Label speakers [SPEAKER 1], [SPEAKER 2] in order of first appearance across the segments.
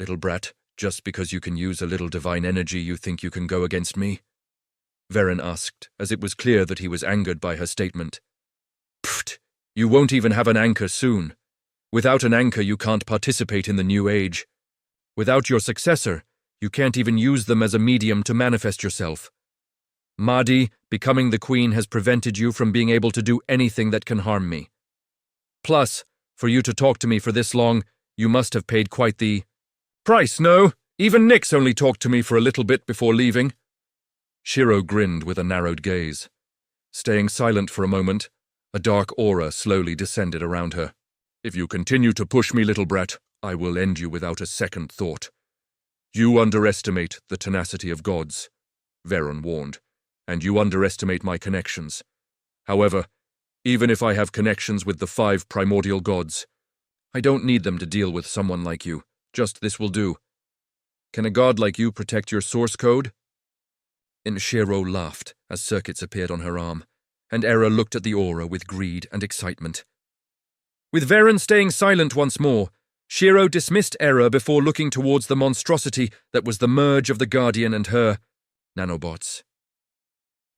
[SPEAKER 1] little brat, just because you can use a little divine energy you think you can go against me?" Varen asked, as it was clear that he was angered by her statement. "Pfft, you won't even have an anchor soon. Without an anchor you can't participate in the new age. Without your successor, you can't even use them as a medium to manifest yourself. Mahdi, becoming the queen has prevented you from being able to do anything that can harm me. Plus, for you to talk to me for this long, you must have paid quite the price, no? Even Nyx only talked to me for a little bit before leaving." Shiro grinned with a narrowed gaze. Staying silent for a moment, a dark aura slowly descended around her. "If you continue to push me, little brat, I will end you without a second thought. You underestimate the tenacity of gods," Varen warned, "and you underestimate my connections. However, even if I have connections with the 5 primordial gods, I don't need them to deal with someone like you. Just this will do. Can a god like you protect your source code?" Shiro laughed as circuits appeared on her arm, and Era looked at the aura with greed and excitement. With Varen staying silent once more, Shiro dismissed Era before looking towards the monstrosity that was the merge of the Guardian and her nanobots.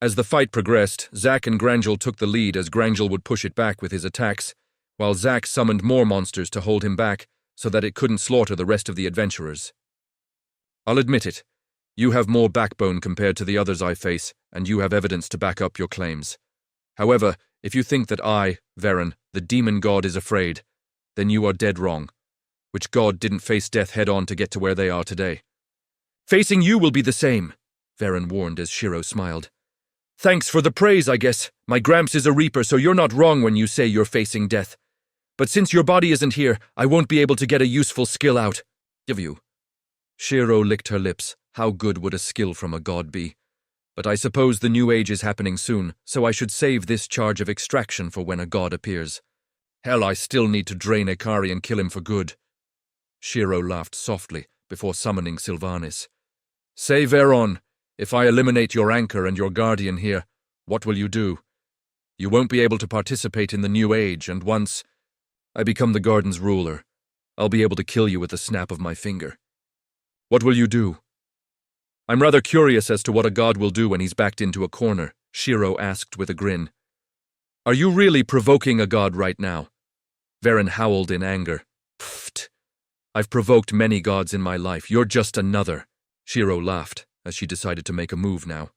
[SPEAKER 1] As the fight progressed, Zack and Grangel took the lead as Grangel would push it back with his attacks, while Zack summoned more monsters to hold him back so that it couldn't slaughter the rest of the adventurers. "I'll admit it. You have more backbone compared to the others I face, and you have evidence to back up your claims. However, if you think that I, Varen, the demon god, is afraid, then you are dead wrong. Which god didn't face death head-on to get to where they are today?" "Facing you will be the same," Varen warned as Shiro smiled. "Thanks for the praise, I guess. My Gramps is a reaper, so you're not wrong when you say you're facing death. But since your body isn't here, I won't be able to get a useful skill out of you." Shiro licked her lips. How good would a skill from a god be? But I suppose the new age is happening soon, so I should save this charge of extraction for when a god appears. Hell, I still need to drain Ikari and kill him for good. Shiro laughed softly before summoning Sylvanis. "Say, Veron, if I eliminate your anchor and your guardian here, what will you do? You won't be able to participate in the new age, and once I become the garden's ruler, I'll be able to kill you with the snap of my finger. What will you do?" "I'm rather curious as to what a god will do when he's backed into a corner," Shiro asked with a grin. "Are you really provoking a god right now?" Varen howled in anger. "Pfft. I've provoked many gods in my life. You're just another." Shiro laughed as she decided to make a move now.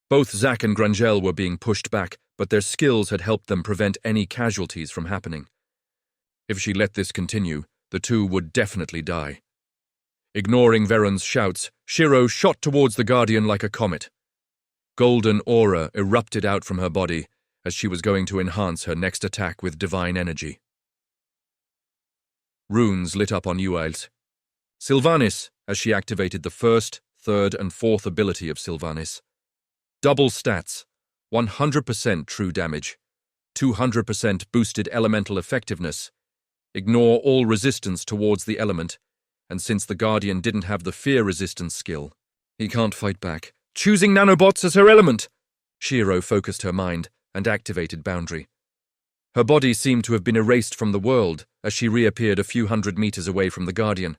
[SPEAKER 1] Both Zack and Grangel were being pushed back, but their skills had helped them prevent any casualties from happening. If she let this continue, the two would definitely die. Ignoring Veron's shouts, Shiro shot towards the Guardian like a comet. Golden aura erupted out from her body as she was going to enhance her next attack with divine energy. Runes lit up on Uail's. Sylvanis, as she activated the 1st, 3rd, and 4th ability of Sylvanis. Double stats, 100% true damage, 200% boosted elemental effectiveness, ignore all resistance towards the element, and since the Guardian didn't have the fear resistance skill, he can't fight back. Choosing nanobots as her element! Shiro focused her mind and activated Boundary. Her body seemed to have been erased from the world as she reappeared a few hundred meters away from the Guardian.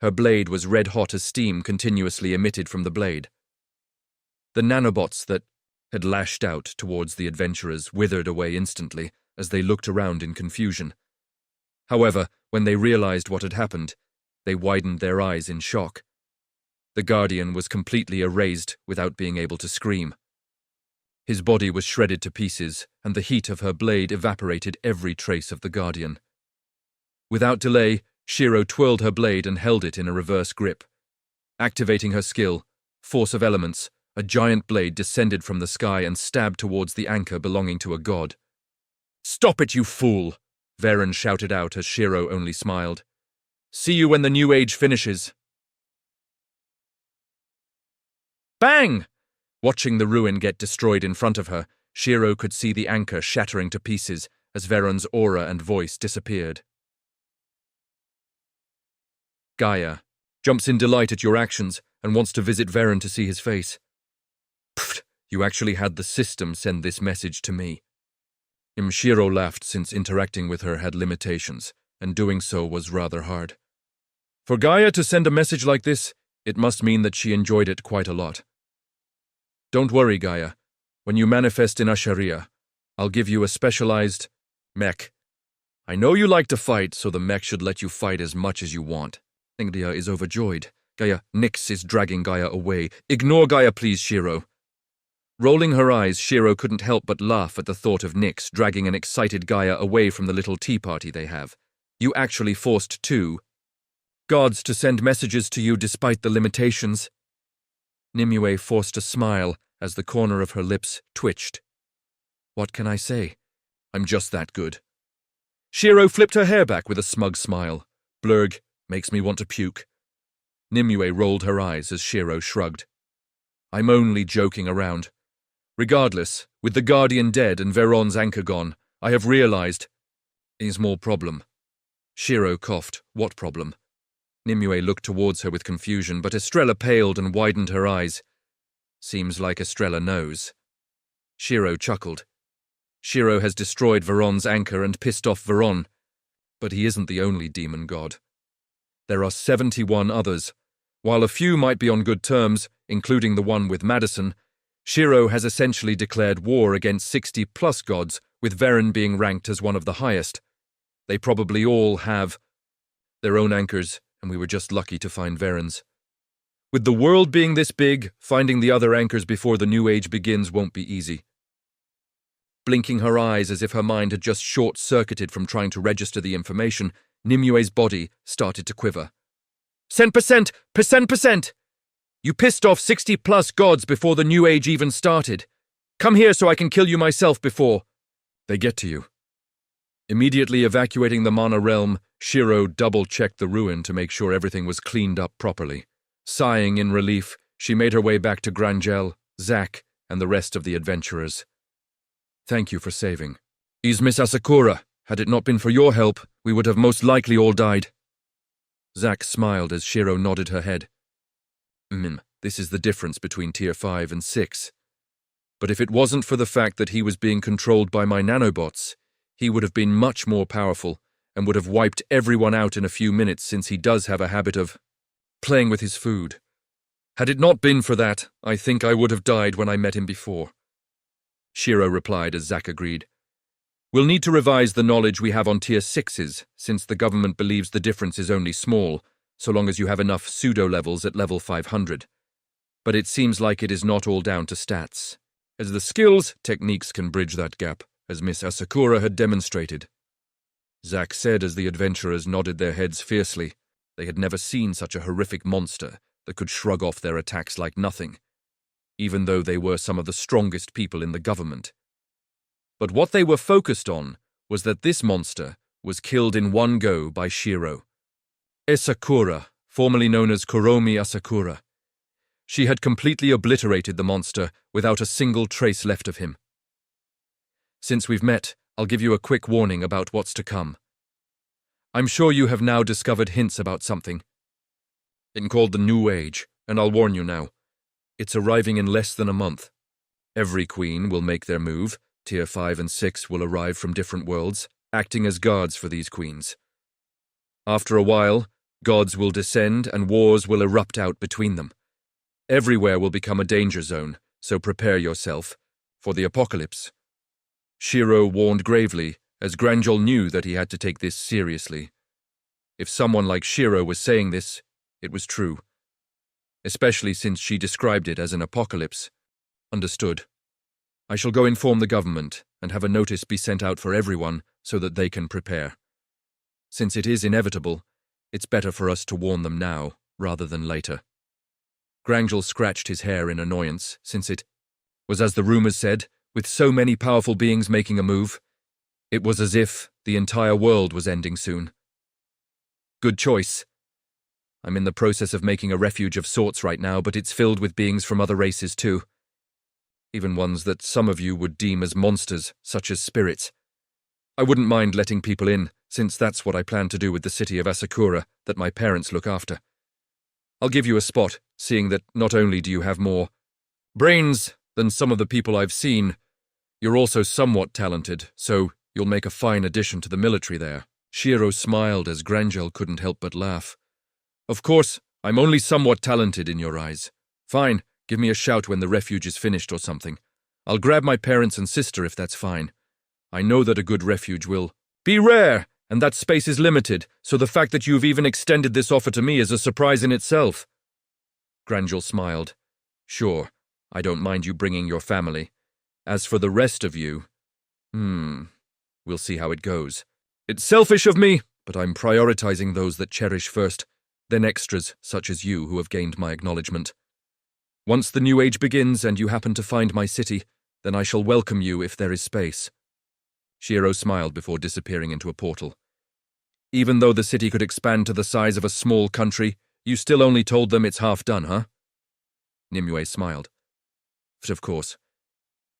[SPEAKER 1] Her blade was red-hot as steam continuously emitted from the blade. The nanobots that had lashed out towards the adventurers withered away instantly as they looked around in confusion. However, when they realized what had happened, they widened their eyes in shock. The Guardian was completely erased without being able to scream. His body was shredded to pieces, and the heat of her blade evaporated every trace of the Guardian. Without delay, Shiro twirled her blade and held it in a reverse grip. Activating her skill, Force of Elements, a giant blade descended from the sky and stabbed towards the anchor belonging to a god. "Stop it, you fool!" Varen shouted out as Shiro only smiled. "See you when the new age finishes." Bang! Watching the ruin get destroyed in front of her, Shiro could see the anchor shattering to pieces as Veron's aura and voice disappeared. Gaia jumps in delight at your actions and wants to visit Varen to see his face. Pfft, you actually had the system send this message to me. Shiro laughed since interacting with her had limitations, and doing so was rather hard. For Gaia to send a message like this, it must mean that she enjoyed it quite a lot. Don't worry, Gaia. When you manifest in Asharia, I'll give you a specialized mech. I know you like to fight, so the mech should let you fight as much as you want. Gaia is overjoyed. Gaia, Nyx is dragging Gaia away. Ignore Gaia, please, Shiro. Rolling her eyes, Shiro couldn't help but laugh at the thought of Nyx dragging an excited Gaia away from the little tea party they have. You actually forced two gods to send messages to you despite the limitations. Nimue forced a smile as the corner of her lips twitched. What can I say? I'm just that good. Shiro flipped her hair back with a smug smile. Blurg, makes me want to puke. Nimue rolled her eyes as Shiro shrugged. I'm only joking around. Regardless, with the Guardian dead and Veron's anchor gone, I have realized is more problem. Shiro coughed. What problem? Nimue looked towards her with confusion, but Estrella paled and widened her eyes. Seems like Estrella knows. Shiro chuckled. Shiro has destroyed Veron's anchor and pissed off Veron. But he isn't the only demon god. There are 71 others. While a few might be on good terms, including the one with Madison, Shiro has essentially declared war against 60-plus gods, with Veron being ranked as one of the highest. They probably all have their own anchors, and we were just lucky to find Veron's. With the world being this big, finding the other anchors before the new age begins won't be easy. Blinking her eyes as if her mind had just short-circuited from trying to register the information, Nimue's body started to quiver. Percent! You pissed off 60-plus gods before the new age even started. Come here so I can kill you myself before they get to you. Immediately evacuating the Mana realm, Shiro double-checked the ruin to make sure everything was cleaned up properly. Sighing in relief, she made her way back to Grangel, Zack, and the rest of the adventurers. Thank you for saving. Is Miss Asakura. Had it not been for your help, we would have most likely all died. Zack smiled as Shiro nodded her head. This is the difference between Tier 5 and 6. But if it wasn't for the fact that he was being controlled by my nanobots, he would have been much more powerful and would have wiped everyone out in a few minutes, since he does have a habit of playing with his food. Had it not been for that, I think I would have died when I met him before. Shiro replied as Zack agreed. We'll need to revise the knowledge we have on Tier 6s, since the government believes the difference is only small, so long as you have enough pseudo-levels at level 500. But it seems like it is not all down to stats, as the skills, techniques can bridge that gap, as Miss Asakura had demonstrated. Zack said as the adventurers nodded their heads fiercely. They had never seen such a horrific monster that could shrug off their attacks like nothing, even though they were some of the strongest people in the government. But what they were focused on was that this monster was killed in one go by Shiro. Asakura, formerly known as Kuromi Asakura. She had completely obliterated the monster without a single trace left of him. Since we've met, I'll give you a quick warning about what's to come. I'm sure you have now discovered hints about something. It's called the New Age, and I'll warn you now. It's arriving in less than a month. Every queen will make their move. Tier 5 and 6 will arrive from different worlds, acting as guards for these queens. After a while, gods will descend and wars will erupt out between them. Everywhere will become a danger zone, so prepare yourself for the apocalypse. Shiro warned gravely, as Grangel knew that he had to take this seriously. If someone like Shiro was saying this, it was true. Especially since she described it as an apocalypse. Understood. I shall go inform the government and have a notice be sent out for everyone so that they can prepare. Since it is inevitable, it's better for us to warn them now rather than later. Grangel scratched his hair in annoyance, since it was, as the rumors said, with so many powerful beings making a move. It was as if the entire world was ending soon. Good choice. I'm in the process of making a refuge of sorts right now, but it's filled with beings from other races too. Even ones that some of you would deem as monsters, such as spirits. I wouldn't mind letting people in, since that's what I plan to do with the city of Asakura that my parents look after. I'll give you a spot, seeing that not only do you have more brains than some of the people I've seen, you're also somewhat talented, so you'll make a fine addition to the military there. Shiro smiled as Grangel couldn't help but laugh. Of course, I'm only somewhat talented in your eyes. Fine, give me a shout when the refuge is finished or something. I'll grab my parents and sister if that's fine. I know that a good refuge will be rare, and that space is limited, so the fact that you've even extended this offer to me is a surprise in itself. Grangel smiled. Sure, I don't mind you bringing your family. As for the rest of you, we'll see how it goes. It's selfish of me, but I'm prioritizing those that cherish first, then extras such as you who have gained my acknowledgement. Once the new age begins and you happen to find my city, then I shall welcome you if there is space. Shiro smiled before disappearing into a portal. Even though the city could expand to the size of a small country, you still only told them it's half done, huh? Nimue smiled. But of course.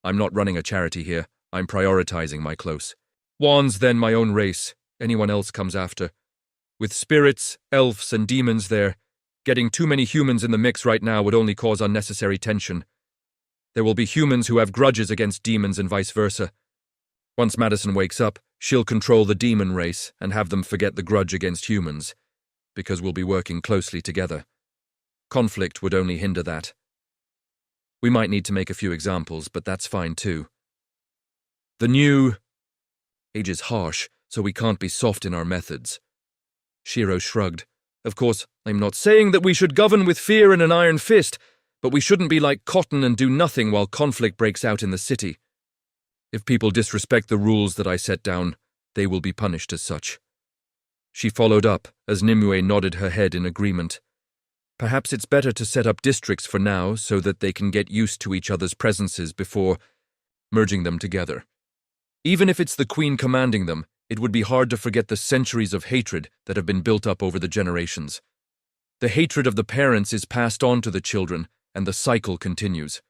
[SPEAKER 1] I'm not running a charity here. I'm prioritizing my close ones, then my own race. Anyone else comes after. With spirits, elves, and demons there, getting too many humans in the mix right now would only cause unnecessary tension. There will be humans who have grudges against demons and vice versa. Once Madison wakes up, she'll control the demon race and have them forget the grudge against humans, because we'll be working closely together. Conflict would only hinder that. We might need to make a few examples, but that's fine too. The new age is harsh, so we can't be soft in our methods. Shiro shrugged. Of course, I'm not saying that we should govern with fear and an iron fist, but we shouldn't be like cotton and do nothing while conflict breaks out in the city. If people disrespect the rules that I set down, they will be punished as such. She followed up, as Nimue nodded her head in agreement. Perhaps it's better to set up districts for now so that they can get used to each other's presences before merging them together. Even if it's the queen commanding them, it would be hard to forget the centuries of hatred that have been built up over the generations. The hatred of the parents is passed on to the children, and the cycle continues.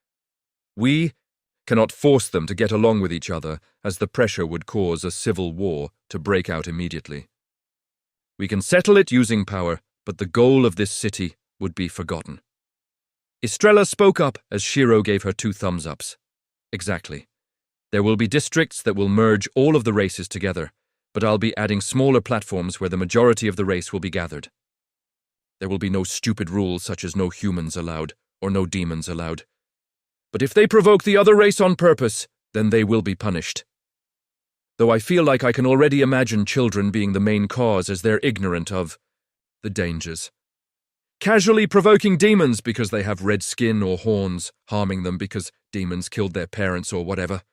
[SPEAKER 1] We cannot force them to get along with each other, as the pressure would cause a civil war to break out immediately. We can settle it using power, but the goal of this city would be forgotten. Estrella spoke up as Shiro gave her 2 thumbs-ups. Exactly. There will be districts that will merge all of the races together, but I'll be adding smaller platforms where the majority of the race will be gathered. There will be no stupid rules such as no humans allowed, or no demons allowed. But if they provoke the other race on purpose, then they will be punished. Though I feel like I can already imagine children being the main cause as they're ignorant of the dangers. Casually provoking demons because they have red skin or horns, harming them because demons killed their parents or whatever.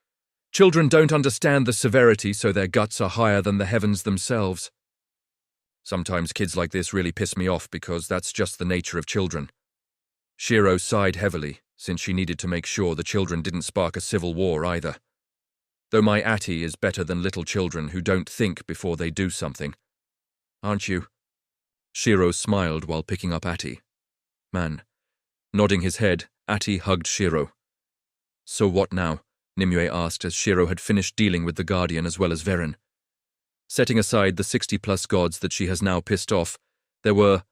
[SPEAKER 1] Children don't understand the severity, so their guts are higher than the heavens themselves. Sometimes kids like this really piss me off because that's just the nature of children. Shiro sighed heavily, since she needed to make sure the children didn't spark a civil war either. Though my Atty is better than little children who don't think before they do something. Aren't you? Shiro smiled while picking up Atty. Man. Nodding his head, Atty hugged Shiro. So what now? Nimue asked as Shiro had finished dealing with the Guardian as well as Veren. Setting aside the 60-plus gods that she has now pissed off, there were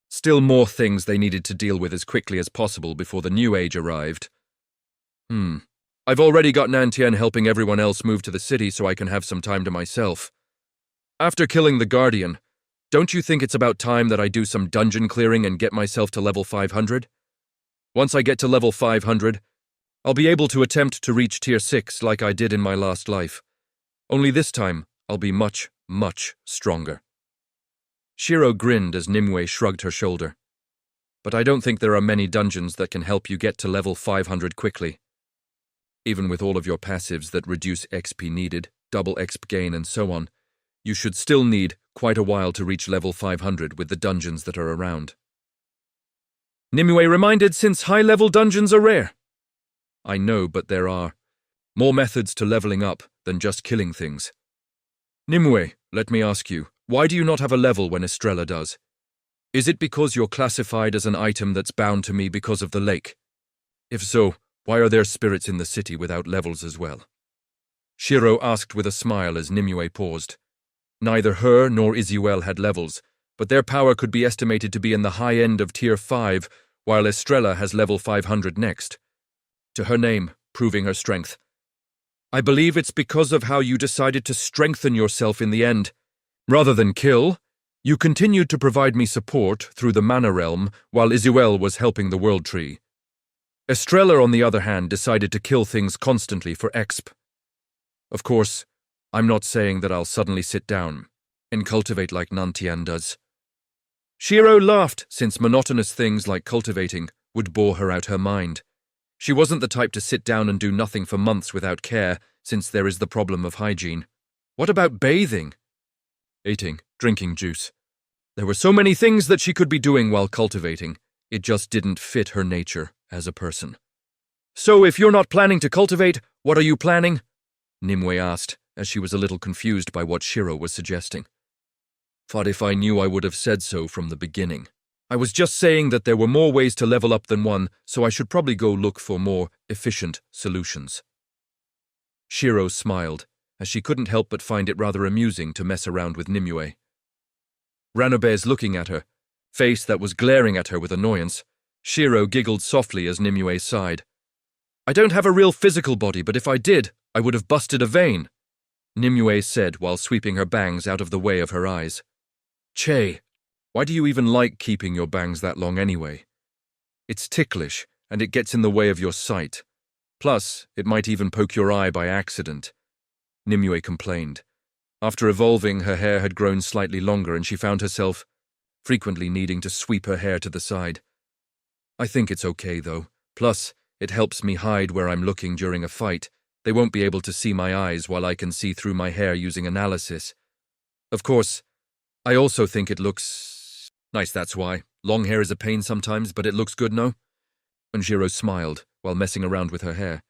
[SPEAKER 1] still more things they needed to deal with as quickly as possible before the new age arrived. I've already got Nantien helping everyone else move to the city so I can have some time to myself. After killing the Guardian, don't you think it's about time that I do some dungeon clearing and get myself to level 500? Once I get to level 500, I'll be able to attempt to reach tier 6 like I did in my last life. Only this time, I'll be much, much stronger. Shiro grinned as Nimue shrugged her shoulder. But I don't think there are many dungeons that can help you get to level 500 quickly. Even with all of your passives that reduce XP needed, double XP gain and so on, you should still need quite a while to reach level 500 with the dungeons that are around. Nimue reminded since high-level dungeons are rare. I know, but there are more methods to leveling up than just killing things. Nimue, let me ask you, why do you not have a level when Estrella does? Is it because you're classified as an item that's bound to me because of the lake? If so, why are there spirits in the city without levels as well? Shiro asked with a smile as Nimue paused. Neither her nor Izuel had levels, but their power could be estimated to be in the high end of tier 5, while Estrella has level 500 next. To her name, proving her strength. I believe it's because of how you decided to strengthen yourself in the end. Rather than kill, You continued to provide me support through the Mana realm while Izuel was helping the World Tree. Estrella, on the other hand, decided to kill things constantly for exp. Of course, I'm not saying that I'll suddenly sit down and cultivate like Nantian does. Shiro laughed, since monotonous things like cultivating would bore her out her mind. She wasn't the type to sit down and do nothing for months without care, since there is the problem of hygiene. What about bathing? Eating, drinking juice. There were so many things that she could be doing while cultivating. It just didn't fit her nature as a person. So if you're not planning to cultivate, what are you planning? Nimue asked, as she was a little confused by what Shiro was suggesting. Thought if I knew I would have said so from the beginning. I was just saying that there were more ways to level up than one, so I should probably go look for more efficient solutions. Shiro smiled, as she couldn't help but find it rather amusing to mess around with Nimue. Ranobe's looking at her, face that was glaring at her with annoyance. Shiro giggled softly as Nimue sighed. I don't have a real physical body, but if I did, I would have busted a vein, Nimue said while sweeping her bangs out of the way of her eyes. Che, why do you even like keeping your bangs that long anyway? It's ticklish, and it gets in the way of your sight. Plus, it might even poke your eye by accident, Nimue complained. After evolving, her hair had grown slightly longer and she found herself frequently needing to sweep her hair to the side. I think it's okay, though. Plus, it helps me hide where I'm looking during a fight. They won't be able to see my eyes while I can see through my hair using analysis. Of course, I also think it looks nice, that's why. Long hair is a pain sometimes, but it looks good, no? Unjiro smiled while messing around with her hair.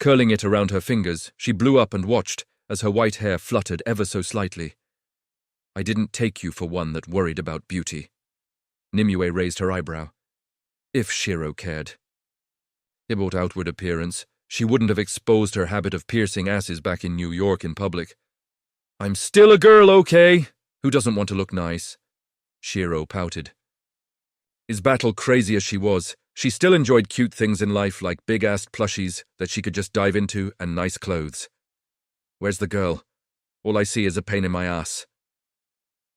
[SPEAKER 1] Curling it around her fingers, she blew up and watched as her white hair fluttered ever so slightly. I didn't take you for one that worried about beauty. Nimue raised her eyebrow. If Shiro cared. About outward appearance, she wouldn't have exposed her habit of piercing asses back in New York in public. I'm still a girl, okay? Who doesn't want to look nice? Shiro pouted. As battle crazy as she was, she still enjoyed cute things in life like big-assed plushies that she could just dive into and nice clothes. Where's the girl? All I see is a pain in my ass.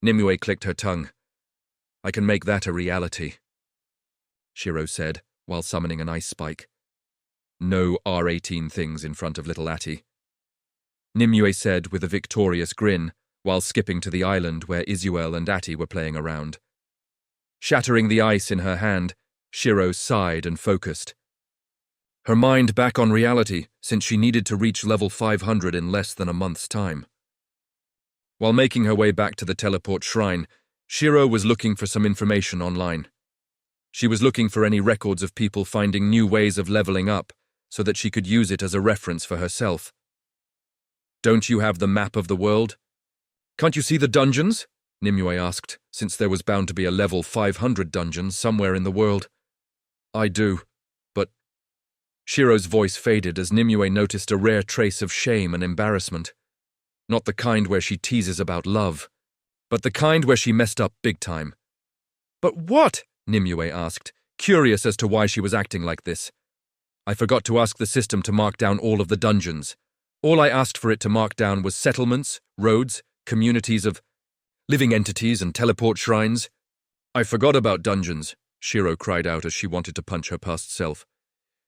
[SPEAKER 1] Nimue clicked her tongue. I can make that a reality, Shiro said, while summoning an ice spike. No R18 things in front of little Atty. Nimue said with a victorious grin, while skipping to the island where Izuel and Atty were playing around. Shattering the ice in her hand, Shiro sighed and focused. Her mind back on reality, since she needed to reach level 500 in less than a month's time. While making her way back to the teleport shrine, Shiro was looking for some information online. She was looking for any records of people finding new ways of leveling up, so that she could use it as a reference for herself. Don't you have the map of the world? Can't you see the dungeons? Nimue asked, since there was bound to be a level 500 dungeon somewhere in the world. I do, but... Shiro's voice faded as Nimue noticed a rare trace of shame and embarrassment. Not the kind where she teases about love, but the kind where she messed up big time. But what? Nimue asked, curious as to why she was acting like this. I forgot to ask the system to mark down all of the dungeons. All I asked for it to mark down was settlements, roads, communities of living entities and teleport shrines. I forgot about dungeons, Shiro cried out as she wanted to punch her past self.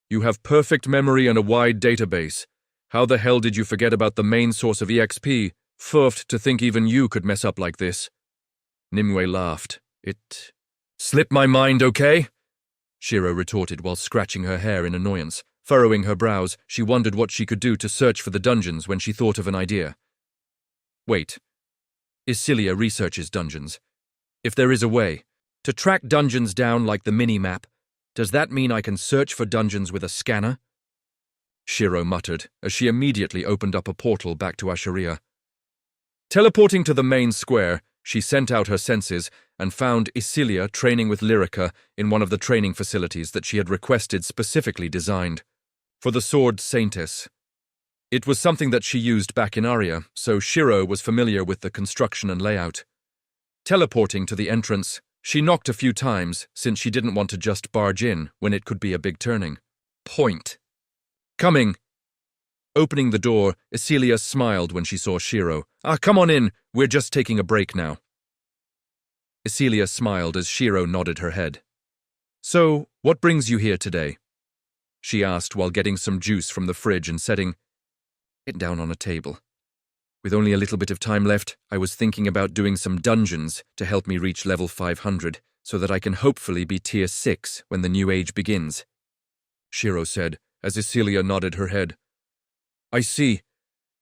[SPEAKER 1] You have perfect memory and a wide database. How the hell did you forget about the main source of EXP? Furfed to think even you could mess up like this. Nimue laughed. It slipped my mind, okay? Shiro retorted while scratching her hair in annoyance. Furrowing her brows, she wondered what she could do to search for the dungeons when she thought of an idea. Wait. Isilia researches dungeons. If there is a way to track dungeons down like the mini-map, does that mean I can search for dungeons with a scanner? Shiro muttered as she immediately opened up a portal back to Asheria. Teleporting to the main square, she sent out her senses and found Isilia training with Lyrica in one of the training facilities that she had requested specifically designed for the Sword Saintess. It was something that she used back in Aria, so Shiro was familiar with the construction and layout. Teleporting to the entrance, she knocked a few times since she didn't want to just barge in when it could be a big turning point. Coming. Opening the door, Isilia smiled when she saw Shiro. Come on in, we're just taking a break now. Isilia smiled as Shiro nodded her head. "So, what brings you here today?" she asked while getting some juice from the fridge and setting it down on a table. "With only a little bit of time left, I was thinking about doing some dungeons to help me reach level 500 so that I can hopefully be tier 6 when the new age begins," Shiro said as Isilia nodded her head. "I see.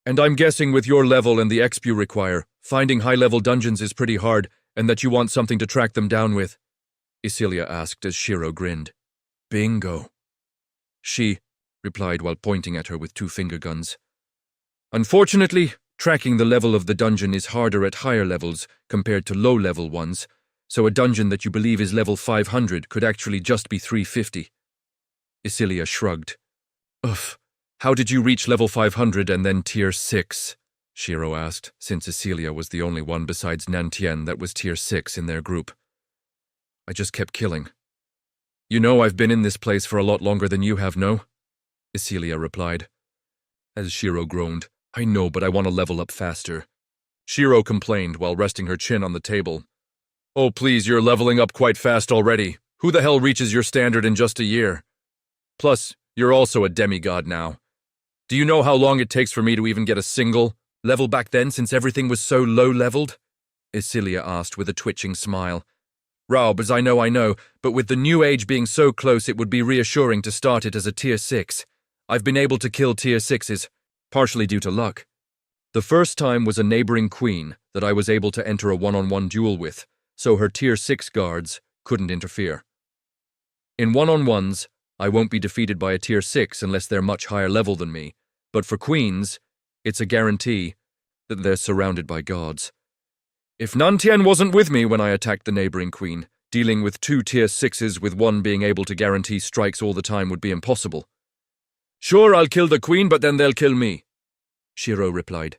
[SPEAKER 1] And I'm guessing with your level and the XP you require, finding high-level dungeons is pretty hard and that you want something to track them down with," Isilia asked as Shiro grinned. "Bingo," she replied while pointing at her with 2 finger guns. "Unfortunately, tracking the level of the dungeon is harder at higher levels compared to low-level ones, so a dungeon that you believe is level 500 could actually just be 350. Isilia shrugged. "Uff, how did you reach level 500 and then tier 6? Shiro asked, since Isilia was the only one besides Nantien that was tier 6 in their group. "I just kept killing. You know I've been in this place for a lot longer than you have, no?" Isilia replied. As Shiro groaned, "I know, but I want to level up faster." Shiro complained while resting her chin on the table. "Oh please, you're leveling up quite fast already. Who the hell reaches your standard in just a year? Plus, you're also a demigod now. Do you know how long it takes for me to even get a single level back then since everything was so low-leveled?" Isilia asked with a twitching smile. "Raub, I know, but with the new age being so close it would be reassuring to start it as a tier 6. I've been able to kill tier 6s, partially due to luck. The first time was a neighboring queen that I was able to enter a one-on-one duel with, so her tier 6 guards couldn't interfere. In one-on-ones, I won't be defeated by a tier 6 unless they're much higher level than me, but for queens, it's a guarantee that they're surrounded by gods. If Nantien wasn't with me when I attacked the neighboring queen, dealing with 2 tier 6s with one being able to guarantee strikes all the time would be impossible. Sure, I'll kill the queen, but then they'll kill me," Shiro replied.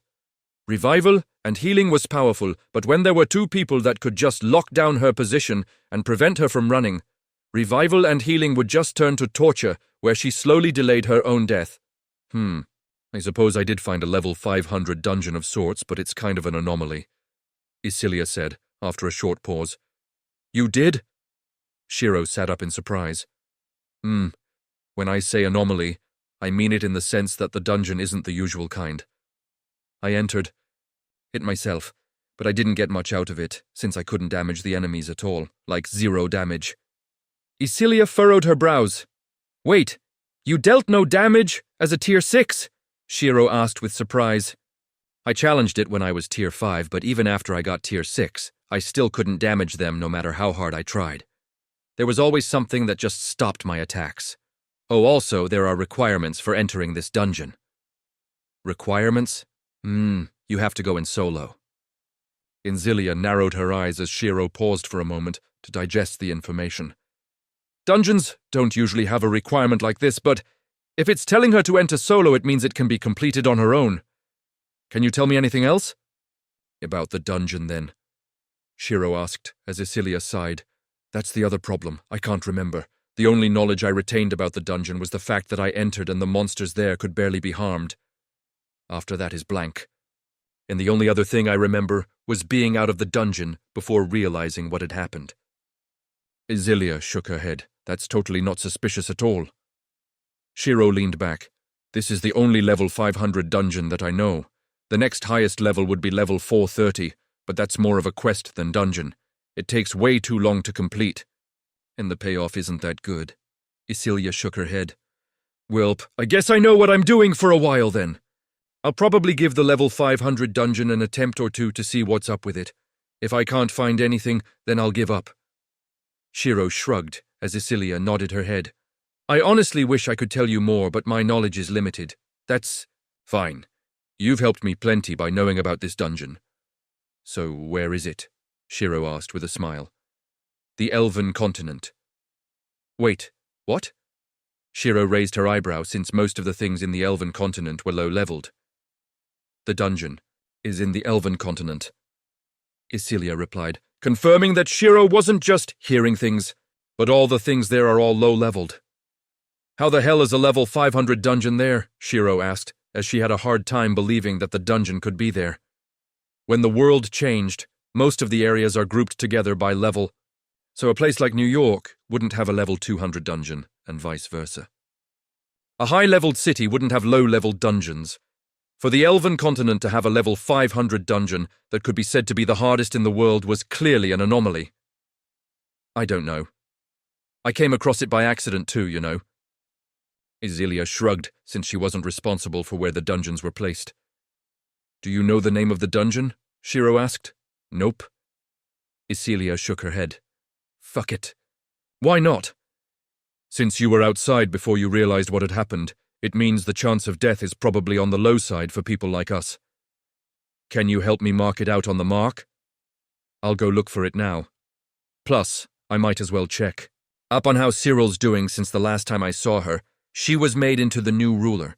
[SPEAKER 1] "Revival and healing was powerful, but when there were 2 people that could just lock down her position and prevent her from running, revival and healing would just turn to torture, where she slowly delayed her own death. I suppose I did find a level 500 dungeon of sorts, but it's kind of an anomaly," Isilia said, after a short pause. "You did?" Shiro sat up in surprise. When I say anomaly, I mean it in the sense that the dungeon isn't the usual kind. I entered it myself, but I didn't get much out of it, since I couldn't damage the enemies at all, like 0 damage. Isilia furrowed her brows. "Wait, you dealt no damage as a tier 6? Shiro asked with surprise. "I challenged it when I was tier 5, but even after I got tier 6, I still couldn't damage them no matter how hard I tried. There was always something that just stopped my attacks. Oh, also, there are requirements for entering this dungeon." "Requirements? You have to go in solo." Isilia narrowed her eyes as Shiro paused for a moment to digest the information. "Dungeons don't usually have a requirement like this, but if it's telling her to enter solo, it means it can be completed on her own. Can you tell me anything else?" "About the dungeon, then?" Shiro asked as Isilia sighed. "That's the other problem. I can't remember. The only knowledge I retained about the dungeon was the fact that I entered and the monsters there could barely be harmed. After that is blank. And the only other thing I remember was being out of the dungeon before realizing what had happened." Isilia shook her head. "That's totally not suspicious at all." Shiro leaned back. "This is the only level 500 dungeon that I know. The next highest level would be level 430, but that's more of a quest than dungeon. It takes way too long to complete. And the payoff isn't that good." Isilia shook her head. "Welp, I guess I know what I'm doing for a while then. I'll probably give the level 500 dungeon an attempt or 2 to see what's up with it. If I can't find anything, then I'll give up." Shiro shrugged as Isilia nodded her head. "I honestly wish I could tell you more, but my knowledge is limited. That's fine. You've helped me plenty by knowing about this dungeon." "So where is it?" Shiro asked with a smile. "The Elven continent." "Wait, what?" Shiro raised her eyebrow since most of the things in the Elven continent were low-leveled. "The dungeon is in the Elven continent," Isilia replied, confirming that Shiro wasn't just hearing things, but all the things there are all low-leveled. "How the hell is a level 500 dungeon there?" Shiro asked, as she had a hard time believing that the dungeon could be there. "When the world changed, Most of the areas are grouped together by level, so a place like New York wouldn't have a level 200 dungeon, and vice versa. A high-leveled city wouldn't have low-leveled dungeons. For the Elven continent to have a level 500 dungeon that could be said to be the hardest in the world was clearly an anomaly. I don't know. I came across it by accident too, you know. Isilia shrugged, since she wasn't responsible for where the dungeons were placed. Do you know the name of the dungeon? Shiro asked. Nope. Isilia shook her head. Fuck it. Why not? Since you were outside before you realized what had happened, it means the chance of death is probably on the low side for people like us. Can you help me mark it out on the mark? I'll go look for it now. Plus, I might as well check. Up on how Cyril's doing since the last time I saw her, she was made into the new ruler.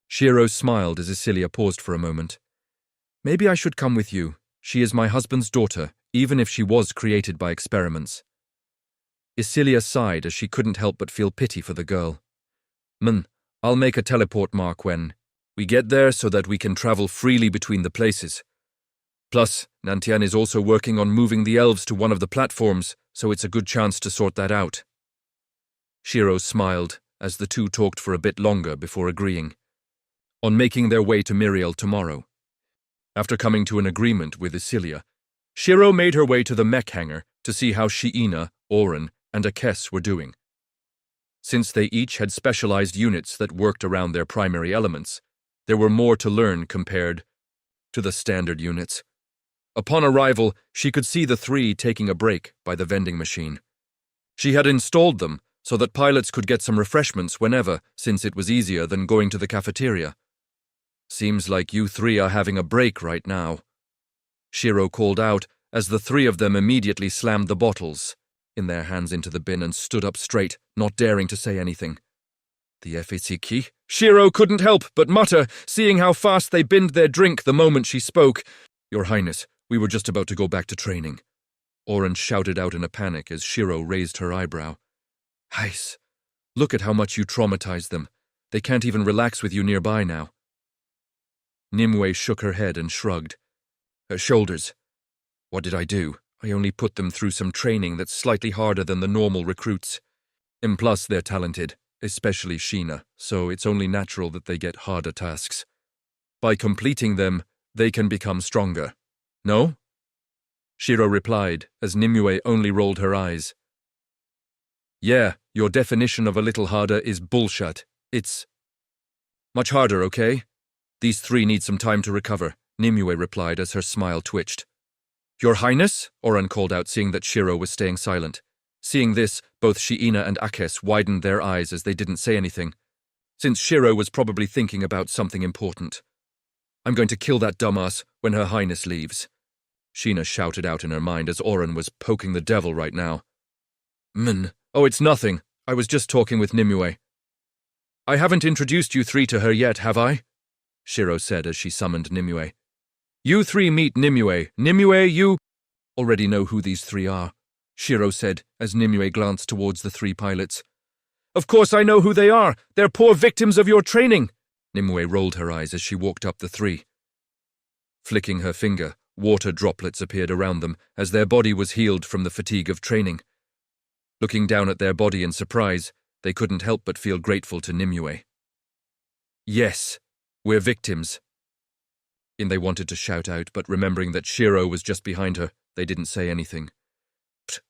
[SPEAKER 1] Shiro smiled as Isilia paused for a moment. Maybe I should come with you. She is my husband's daughter, even if she was created by experiments. Isilia sighed as she couldn't help but feel pity for the girl. I'll make a teleport mark when we get there so that we can travel freely between the places. Plus, Nantian is also working on moving the elves to one of the platforms, so it's a good chance to sort that out. Shiro smiled as the two talked for a bit longer before agreeing on making their way to Miriel tomorrow. After coming to an agreement with Isilia, Shiro made her way to the mech hangar to see how Shiina, Oren, and Akes were doing. Since they each had specialized units that worked around their primary elements, there were more to learn compared to the standard units. Upon arrival, she could see the three taking a break by the vending machine. She had installed them so that pilots could get some refreshments whenever, since it was easier than going to the cafeteria. Seems like you three are having a break right now, Shiro called out as the three of them immediately slammed the bottles in their hands into the bin and stood up straight, not daring to say anything. The FACK? Shiro couldn't help but mutter, seeing how fast they binned their drink the moment she spoke. Your Highness, we were just about to go back to training. Oren shouted out in a panic as Shiro raised her eyebrow. Heiss, look at how much you traumatized them. They can't even relax with you nearby now. Nimue shook her head and shrugged. Her shoulders. What did I do? I only put them through some training that's slightly harder than the normal recruits. And plus, they're talented, especially Sheena, so it's only natural that they get harder tasks. By completing them, they can become stronger. No? Shiro replied, as Nimue only rolled her eyes. Yeah, your definition of a little harder is bullshit. It's much harder, okay? These three need some time to recover, Nimue replied as her smile twitched. Your Highness? Oren called out, seeing that Shiro was staying silent. Seeing this, both Shiina and Akes widened their eyes as they didn't say anything, since Shiro was probably thinking about something important. I'm going to kill that dumbass when Her Highness leaves. Sheena shouted out in her mind as Oren was poking the devil right now. Oh, it's nothing. I was just talking with Nimue. I haven't introduced you three to her yet, have I? Shiro said as she summoned Nimue. You three meet Nimue. Nimue, you already know who these three are, Shiro said as Nimue glanced towards the three pilots. Of course I know who they are. They're poor victims of your training. Nimue rolled her eyes as she walked up the three. Flicking her finger, water droplets appeared around them as their body was healed from the fatigue of training. Looking down at their body in surprise, they couldn't help but feel grateful to Nimue. Yes, we're victims. And they wanted to shout out, but remembering that Shiro was just behind her, they didn't say anything.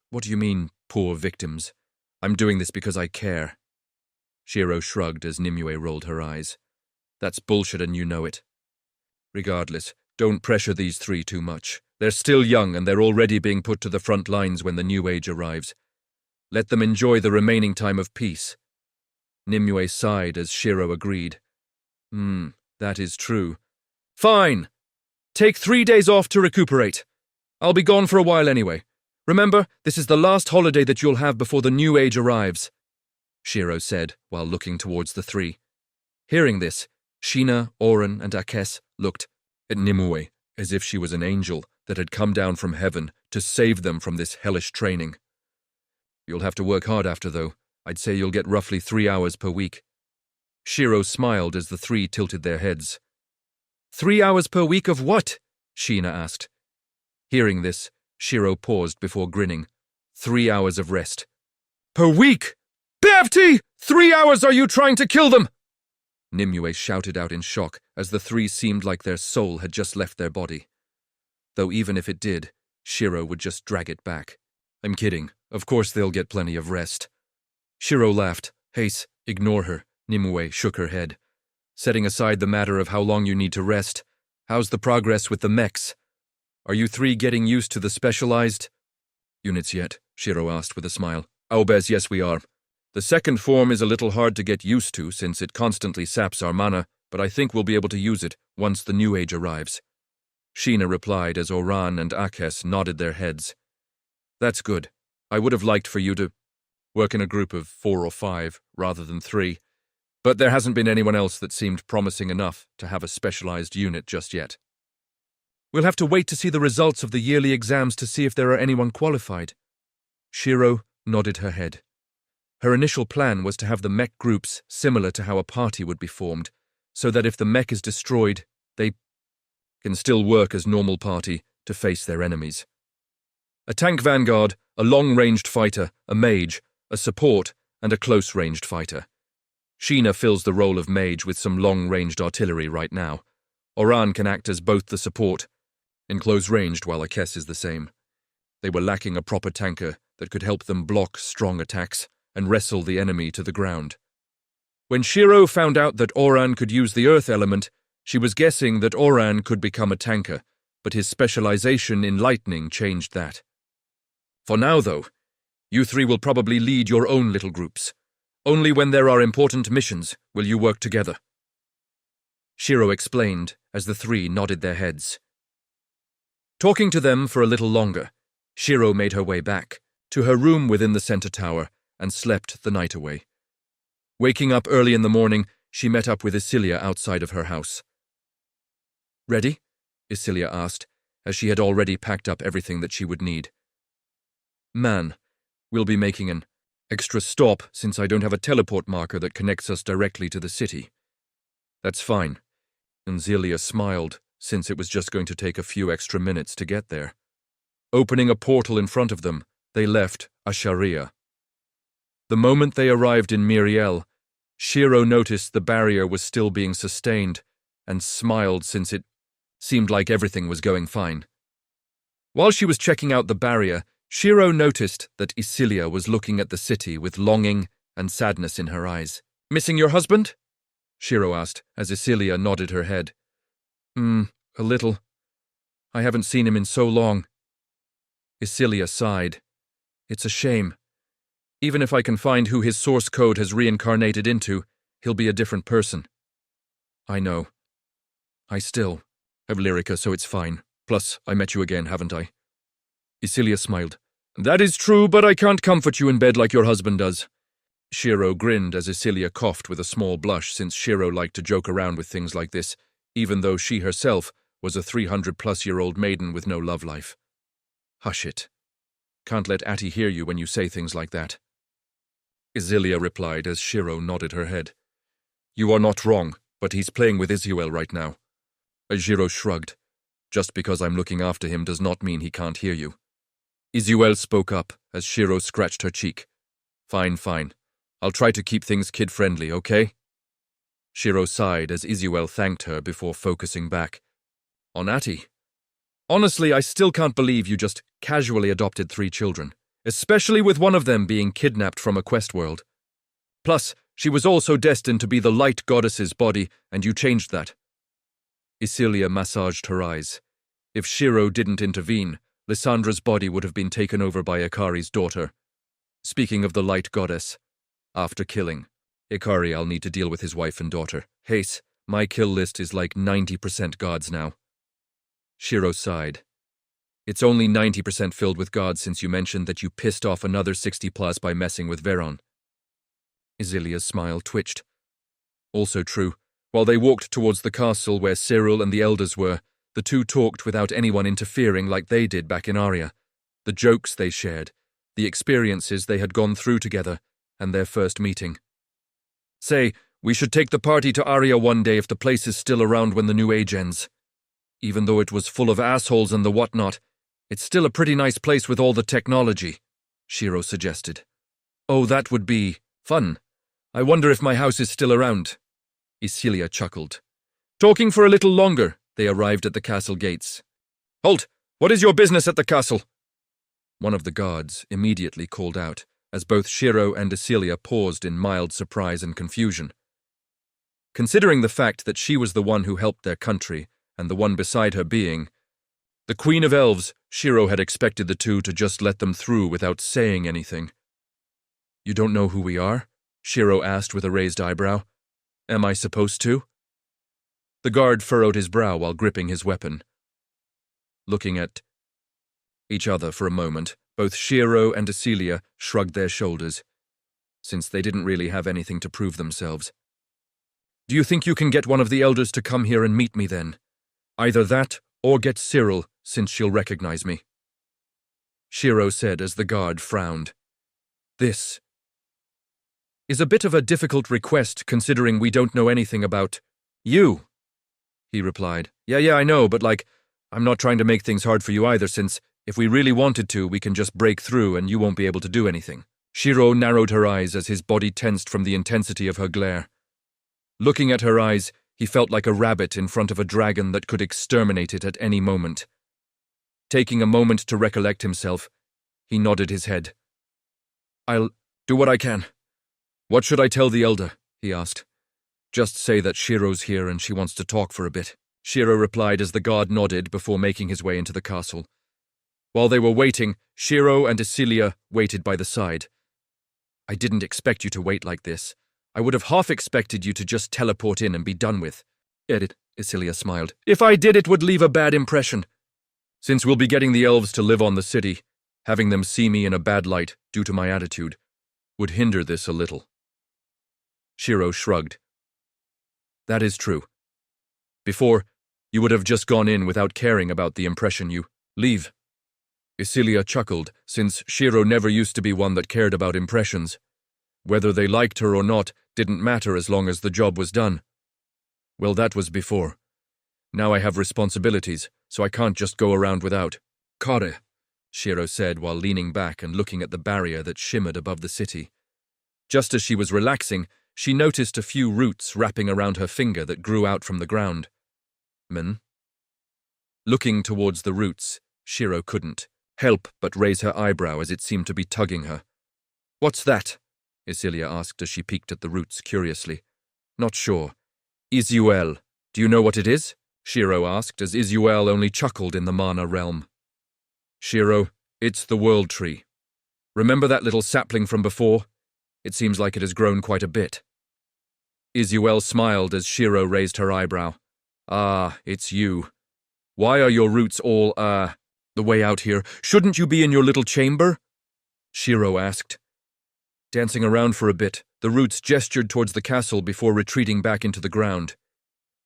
[SPEAKER 1] What do you mean, poor victims? I'm doing this because I care. Shiro shrugged as Nimue rolled her eyes. That's bullshit and you know it. Regardless, don't pressure these three too much. They're still young and they're already being put to the front lines when the new age arrives. Let them enjoy the remaining time of peace. Nimue sighed as Shiro agreed. That is true. Fine. Take 3 days off to recuperate. I'll be gone for a while anyway. Remember, this is the last holiday that you'll have before the new age arrives, Shiro said while looking towards the three. Hearing this, Sheena, Oren, and Akes looked at Nimue as if she was an angel that had come down from heaven to save them from this hellish training. You'll have to work hard after, though. I'd say you'll get roughly 3 hours per week. Shiro smiled as the three tilted their heads. 3 hours per week of what? Sheena asked. Hearing this, Shiro paused before grinning. 3 hours of rest. Per week! Bafti! 3 hours are you trying to kill them? Nimue shouted out in shock as the three seemed like their soul had just left their body. Though even if it did, Shiro would just drag it back. I'm kidding. Of course they'll get plenty of rest. Shiro laughed. Haste, ignore her. Nimue shook her head. Setting aside the matter of how long you need to rest, how's the progress with the mechs? Are you three getting used to the specialized units yet? Shiro asked with a smile. Aobez, yes we are. The second form is a little hard to get used to since it constantly saps our mana, but I think we'll be able to use it once the new age arrives. Sheena replied as Oran and Akes nodded their heads. That's good. I would have liked for you to work in a group of 4 or 5 rather than 3, but there hasn't been anyone else that seemed promising enough to have a specialized unit just yet. We'll have to wait to see the results of the yearly exams to see if there are anyone qualified. Shiro nodded her head. Her initial plan was to have the mech groups similar to how a party would be formed, so that if the mech is destroyed, they can still work as normal party to face their enemies. A tank vanguard, a long-ranged fighter, a mage, a support, and a close-ranged fighter. Sheena fills the role of mage with some long-ranged artillery right now. Oran can act as both the support and close-ranged while Akes is the same. They were lacking a proper tanker that could help them block strong attacks and wrestle the enemy to the ground. When Shiro found out that Oran could use the earth element, she was guessing that Oran could become a tanker, but his specialization in lightning changed that. For now, though, you three will probably lead your own little groups. Only when there are important missions will you work together. Shiro explained as the three nodded their heads. Talking to them for a little longer, Shiro made her way back to her room within the center tower and slept the night away. Waking up early in the morning, she met up with Isilia outside of her house. Ready? Isilia asked, as she had already packed up everything that she would need. Man, we'll be making an extra stop since I don't have a teleport marker that connects us directly to the city. That's fine. And Zelia smiled, since it was just going to take a few extra minutes to get there. Opening a portal in front of them, they left Asharia. The moment they arrived in Miriel, Shiro noticed the barrier was still being sustained and smiled since it seemed like everything was going fine. While she was checking out the barrier, Shiro noticed that Isilia was looking at the city with longing and sadness in her eyes. Missing your husband? Shiro asked as Isilia nodded her head. A little. I haven't seen him in so long. Isilia sighed. It's a shame. Even if I can find who his source code has reincarnated into, he'll be a different person. I know. I still have Lyrica, so it's fine. Plus, I met you again, haven't I? Isilia smiled. That is true, but I can't comfort you in bed like your husband does. Shiro grinned as Isilia coughed with a small blush since Shiro liked to joke around with things like this, even though she herself was a 300-plus-year-old maiden with no love life. Hush it. Can't let Atty hear you when you say things like that. Isilia replied as Shiro nodded her head. You are not wrong, but he's playing with Isuel right now. Shiro shrugged. Just because I'm looking after him does not mean he can't hear you. Isuel spoke up as Shiro scratched her cheek. Fine. I'll try to keep things kid-friendly, okay? Shiro sighed as Isuel thanked her before focusing back on Atty. Honestly, I still can't believe you just casually adopted 3 children, especially with one of them being kidnapped from a quest world. Plus, she was also destined to be the light goddess's body, and you changed that. Isilia massaged her eyes. If Shiro didn't intervene, Lysandra's body would have been taken over by Ikari's daughter. Speaking of the light goddess, after killing Ikari, I'll need to deal with his wife and daughter. Haste, my kill list is like 90% gods now. Shiro sighed. It's only 90% filled with gods since you mentioned that you pissed off another 60+ by messing with Veron. Isilia's smile twitched. Also true. While they walked towards the castle where Cyril and the elders were, the two talked without anyone interfering like they did back in Aria. The jokes they shared, the experiences they had gone through together, and their first meeting. Say, we should take the party to Aria one day if the place is still around when the new age ends. Even though it was full of assholes and the whatnot, It's still a pretty nice place with all the technology, Shiro suggested. Oh, that would be fun. I wonder if my house is still around. Isilia chuckled. Talking for a little longer, they arrived at the castle gates. Halt! What is your business at the castle? One of the guards immediately called out, as both Shiro and Isilia paused in mild surprise and confusion. Considering the fact that she was the one who helped their country, and the one beside her being the Queen of Elves, Shiro had expected the two to just let them through without saying anything. You don't know who we are? Shiro asked with a raised eyebrow. Am I supposed to? The guard furrowed his brow while gripping his weapon. Looking at each other for a moment, both Shiro and Isilia shrugged their shoulders, since they didn't really have anything to prove themselves. Do you think you can get one of the elders to come here and meet me then? Either that, or get Cyril, since she'll recognize me. Shiro said as the guard frowned. This is a bit of a difficult request considering we don't know anything about you, he replied. Yeah, I know, but I'm not trying to make things hard for you either, since if we really wanted to, we can just break through and you won't be able to do anything. Shiro narrowed her eyes as his body tensed from the intensity of her glare. Looking at her eyes, he felt like a rabbit in front of a dragon that could exterminate it at any moment. Taking a moment to recollect himself, he nodded his head. I'll do what I can. What should I tell the elder? He asked. Just say that Shiro's here and she wants to talk for a bit. Shiro replied as the guard nodded before making his way into the castle. While they were waiting, Shiro and Isilia waited by the side. I didn't expect you to wait like this. I would have half expected you to just teleport in and be done with. Edit, Isilia smiled. If I did, it would leave a bad impression. Since we'll be getting the elves to live on the city, having them see me in a bad light due to my attitude would hinder this a little. Shiro shrugged. That is true. Before, you would have just gone in without caring about the impression you leave. Isilia chuckled, since Shiro never used to be one that cared about impressions. Whether they liked her or not didn't matter as long as the job was done. Well, that was before. Now I have responsibilities, so I can't just go around without. Kare, Shiro said while leaning back and looking at the barrier that shimmered above the city. Just as she was relaxing, she noticed a few roots wrapping around her finger that grew out from the ground. Looking towards the roots, Shiro couldn't help but raise her eyebrow as it seemed to be tugging her. What's that? Isilia asked as she peeked at the roots curiously. Not sure. Isuel, do you know what it is? Shiro asked as Isuel only chuckled in the Mana realm. Shiro, it's the world tree. Remember that little sapling from before? It seems like it has grown quite a bit. Isuel smiled as Shiro raised her eyebrow. Ah, it's you. Why are your roots all, the way out here? Shouldn't you be in your little chamber? Shiro asked. Dancing around for a bit, the roots gestured towards the castle before retreating back into the ground.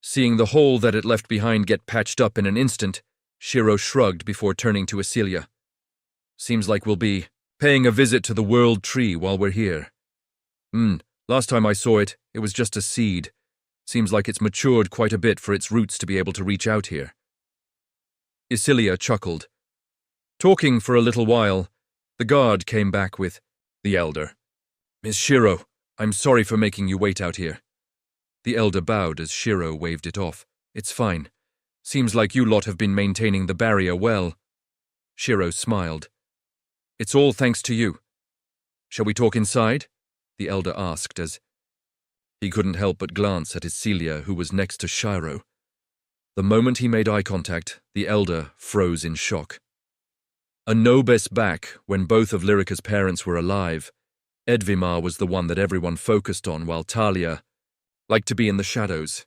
[SPEAKER 1] Seeing the hole that it left behind get patched up in an instant, Shiro shrugged before turning to Isilia. Seems like we'll be paying a visit to the world tree while we're here. Last time I saw it, it was just a seed. Seems like it's matured quite a bit for its roots to be able to reach out here. Isilia chuckled. Talking for a little while, the guard came back with the elder. Miss Shiro, I'm sorry for making you wait out here. The elder bowed as Shiro waved it off. It's fine. Seems like you lot have been maintaining the barrier well. Shiro smiled. It's all thanks to you. Shall we talk inside? The elder asked as he couldn't help but glance at Isilia, who was next to Shiro. The moment he made eye contact, the elder froze in shock. A nobis back, when both of Lyrica's parents were alive, Edvimar was the one that everyone focused on while Talia liked to be in the shadows.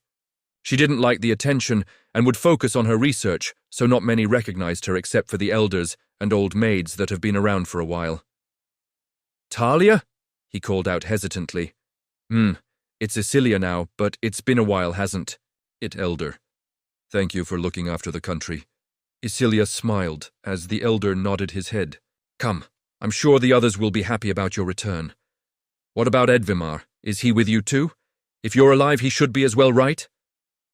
[SPEAKER 1] She didn't like the attention and would focus on her research, so not many recognized her except for the elders and old maids that have been around for a while. Talia? He called out hesitantly. It's Isilia now, but it's been a while, hasn't it, elder? Thank you for looking after the country. Isilia smiled as the elder nodded his head. Come, I'm sure the others will be happy about your return. What about Edvimar? Is he with you too? If you're alive, he should be as well, right?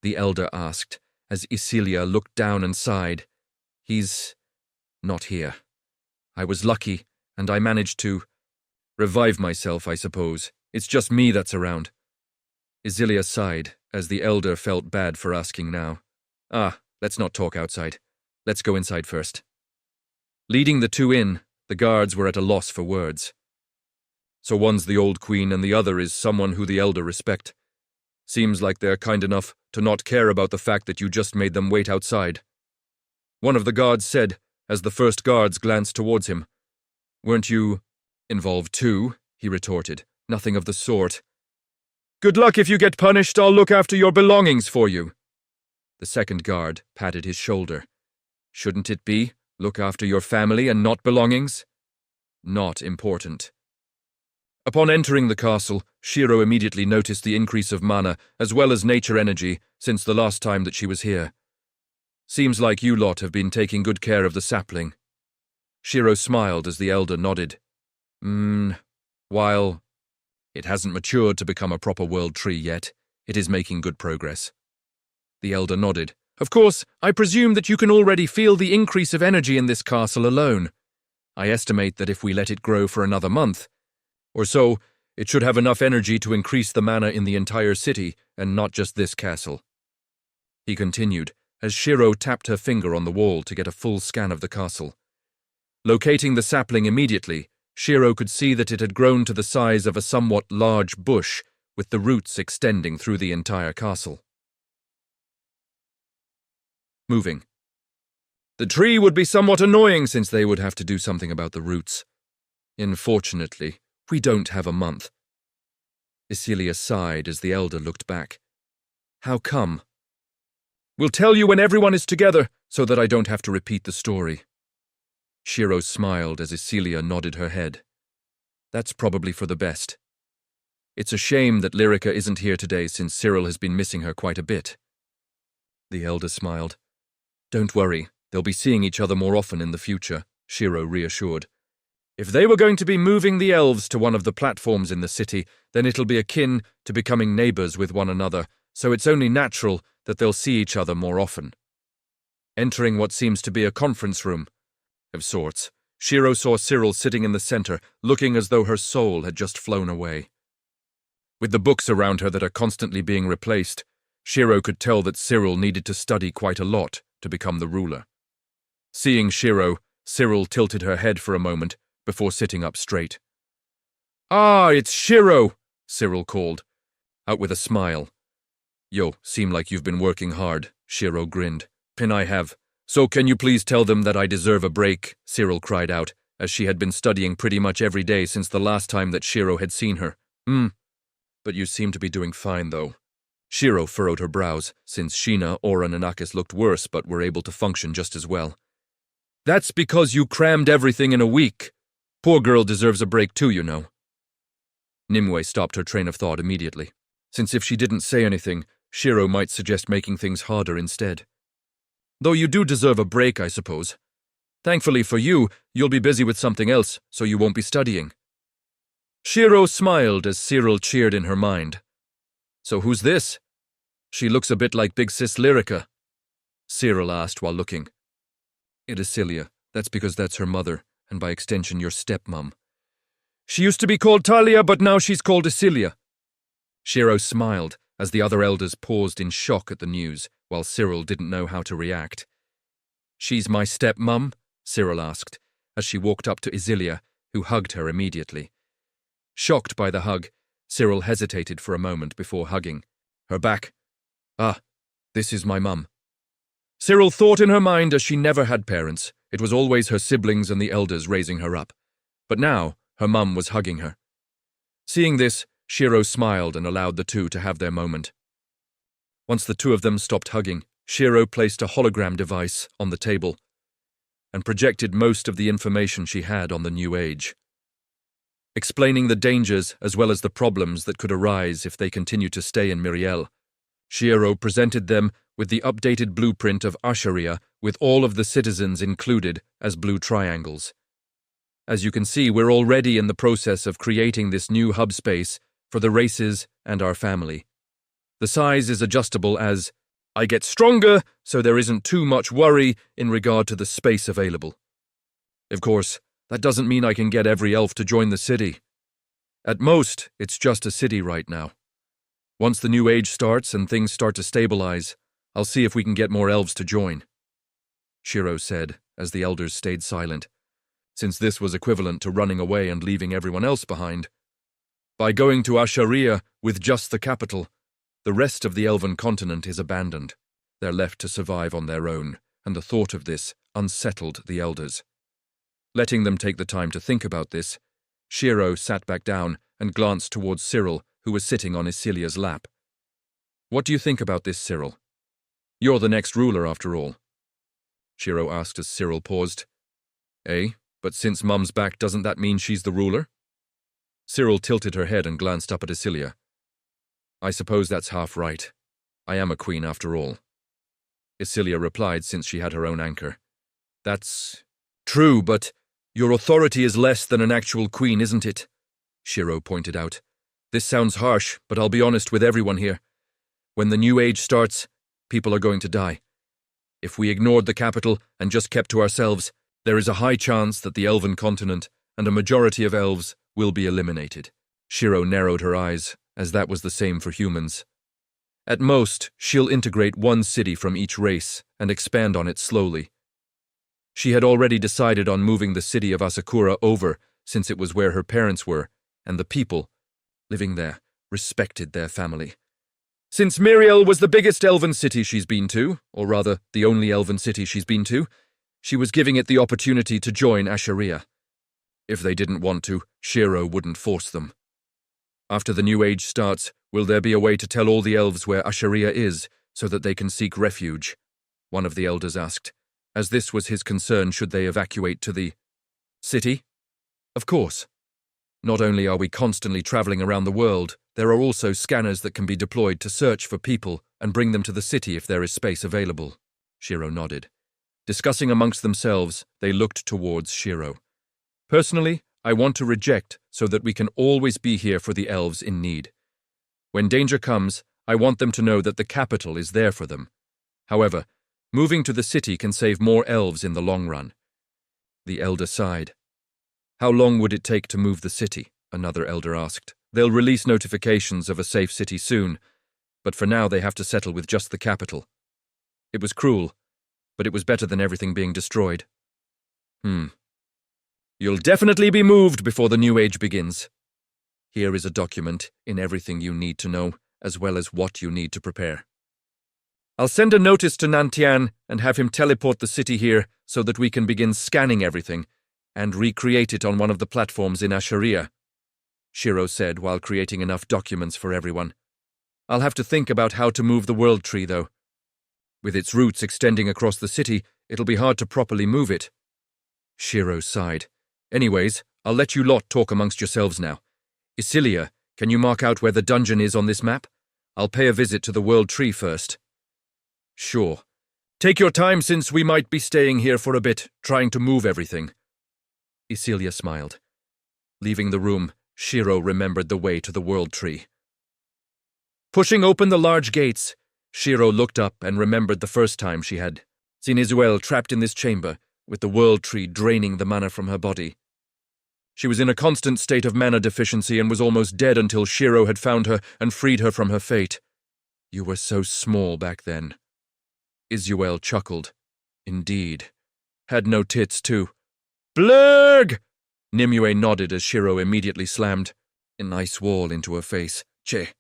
[SPEAKER 1] The elder asked, as Isilia looked down and sighed. He's Not here. I was lucky, and I managed to revive myself, I suppose. It's just me that's around. Isilia sighed, as the elder felt bad for asking now. Let's not talk outside. Let's go inside first. Leading the two in, the guards were at a loss for words. So one's the old queen and the other is someone who the elder respect. Seems like they're kind enough to not care about the fact that you just made them wait outside. One of the guards said, as the first guards glanced towards him. Weren't you involved too? He retorted. Nothing of the sort. Good luck if you get punished, I'll look after your belongings for you. The second guard patted his shoulder. Shouldn't it be, look after your family and not belongings? Not important. Upon entering the castle, Shiro immediately noticed the increase of mana as well as nature energy since the last time that she was here. Seems like you lot have been taking good care of the sapling. Shiro smiled as the elder nodded. While it hasn't matured to become a proper world tree yet, it is making good progress. The elder nodded. Of course, I presume that you can already feel the increase of energy in this castle alone. I estimate that if we let it grow for another month or so, it should have enough energy to increase the mana in the entire city and not just this castle. He continued, as Shiro tapped her finger on the wall to get a full scan of the castle. Locating the sapling immediately, Shiro could see that it had grown to the size of a somewhat large bush, with the roots extending through the entire castle. Moving. The tree would be somewhat annoying since they would have to do something about the roots. Unfortunately, we don't have a month. Isilia sighed as the elder looked back. How come? We'll tell you when everyone is together, so that I don't have to repeat the story. Shiro smiled as Isilia nodded her head. That's probably for the best. It's a shame that Lyrica isn't here today since Cyril has been missing her quite a bit. The elder smiled. Don't worry, they'll be seeing each other more often in the future, Shiro reassured. If they were going to be moving the elves to one of the platforms in the city, then it'll be akin to becoming neighbors with one another, so it's only natural that they'll see each other more often. Entering what seems to be a conference room of sorts, Shiro saw Cyril sitting in the center, looking as though her soul had just flown away. With the books around her that are constantly being replaced, Shiro could tell that Cyril needed to study quite a lot to become the ruler. Seeing Shiro, Cyril tilted her head for a moment before sitting up straight. It's Shiro, Cyril called, out with a smile. Yo, seem like you've been working hard, Shiro grinned. Pin I have. So can you please tell them that I deserve a break, Cyril cried out, as she had been studying pretty much every day since the last time that Shiro had seen her. But you seem to be doing fine, though. Shiro furrowed her brows, since Sheena, Oren, and Akis looked worse but were able to function just as well. That's because you crammed everything in a week. Poor girl deserves a break too, you know. Nimue stopped her train of thought immediately, since if she didn't say anything, Shiro might suggest making things harder instead. Though you do deserve a break, I suppose. Thankfully for you, you'll be busy with something else, so you won't be studying. Shiro smiled as Cyril cheered in her mind. So who's this? She looks a bit like Big Sis Lyrica, Cyril asked while looking. It is Cilia. That's because that's her mother, and by extension your stepmom. She used to be called Talia, but now she's called Isilia. Shiro smiled as the other elders paused in shock at the news, while Cyril didn't know how to react. She's my stepmom? Cyril asked, as she walked up to Isilia, who hugged her immediately. Shocked by the hug, Cyril hesitated for a moment before hugging her back. This is my mum. Cyril thought in her mind as she never had parents. It was always her siblings and the elders raising her up. But now, her mum was hugging her. Seeing this, Shiro smiled and allowed the two to have their moment. Once the two of them stopped hugging, Shiro placed a hologram device on the table and projected most of the information she had on the new age, explaining the dangers as well as the problems that could arise if they continued to stay in Miriel. Shiro presented them with the updated blueprint of Asheria with all of the citizens included as blue triangles. As you can see, we're already in the process of creating this new hub space for the races and our family. The size is adjustable as I get stronger, so there isn't too much worry in regard to the space available. Of course, that doesn't mean I can get every elf to join the city. At most, it's just a city right now. Once the new age starts and things start to stabilize, I'll see if we can get more elves to join," Shiro said, as the elders stayed silent, since this was equivalent to running away and leaving everyone else behind. By going to Asharia with just the capital, the rest of the elven continent is abandoned. They're left to survive on their own, and the thought of this unsettled the elders. Letting them take the time to think about this, Shiro sat back down and glanced towards Cyril, who was sitting on Isilia's lap. "What do you think about this, Cyril? You're the next ruler, after all," Shiro asked as Cyril paused. "Eh? But since Mum's back, doesn't that mean she's the ruler?" Cyril tilted her head and glanced up at Isilia. "I suppose that's half right. I am a queen after all," Isilia replied, since she had her own anchor. "That's true, but your authority is less than an actual queen, isn't it?" Shiro pointed out. "This sounds harsh, but I'll be honest with everyone here. When the new age starts, people are going to die. If we ignored the capital and just kept to ourselves, there is a high chance that the elven continent and a majority of elves will be eliminated." Shiro narrowed her eyes, as that was the same for humans. "At most, she'll integrate one city from each race and expand on it slowly. She had already decided on moving the city of Asakura over, since it was where her parents were, and the people living there respected their family. Since Miriel was the biggest elven city she's been to, or rather, the only elven city she's been to, she was giving it the opportunity to join Asharia. If they didn't want to, Shiro wouldn't force them. After the new age starts, will there be a way to tell all the elves where Asharia is, so that they can seek refuge?" one of the elders asked, as this was his concern should they evacuate to the city. "Of course. Not only are we constantly traveling around the world, there are also scanners that can be deployed to search for people and bring them to the city if there is space available," Shiro nodded. Discussing amongst themselves, they looked towards Shiro. "Personally, I want to reject so that we can always be here for the elves in need. When danger comes, I want them to know that the capital is there for them. However, moving to the city can save more elves in the long run." The elder sighed. "How long would it take to move the city?" another elder asked. "They'll release notifications of a safe city soon, but for now they have to settle with just the capital. It was cruel, but it was better than everything being destroyed." "You'll definitely be moved before the new age begins. Here is a document in everything you need to know, as well as what you need to prepare. I'll send a notice to Nantian and have him teleport the city here so that we can begin scanning everything and recreate it on one of the platforms in Asharia," Shiro said while creating enough documents for everyone. "I'll have to think about how to move the world tree, though. With its roots extending across the city, it'll be hard to properly move it." Shiro sighed. "Anyways, I'll let you lot talk amongst yourselves now. Isilia, can you mark out where the dungeon is on this map? I'll pay a visit to the world tree first." "Sure. Take your time since we might be staying here for a bit, trying to move everything." Isilia smiled. Leaving the room, Shiro remembered the way to the world tree. Pushing open the large gates, Shiro looked up and remembered the first time she had seen Izuel trapped in this chamber, with the world tree draining the mana from her body. She was in a constant state of mana deficiency and was almost dead until Shiro had found her and freed her from her fate. "You were so small back then." Izuel chuckled. "Indeed. Had no tits, too." "Blurg!" Nimue nodded as Shiro immediately slammed an ice wall into her face. "Che."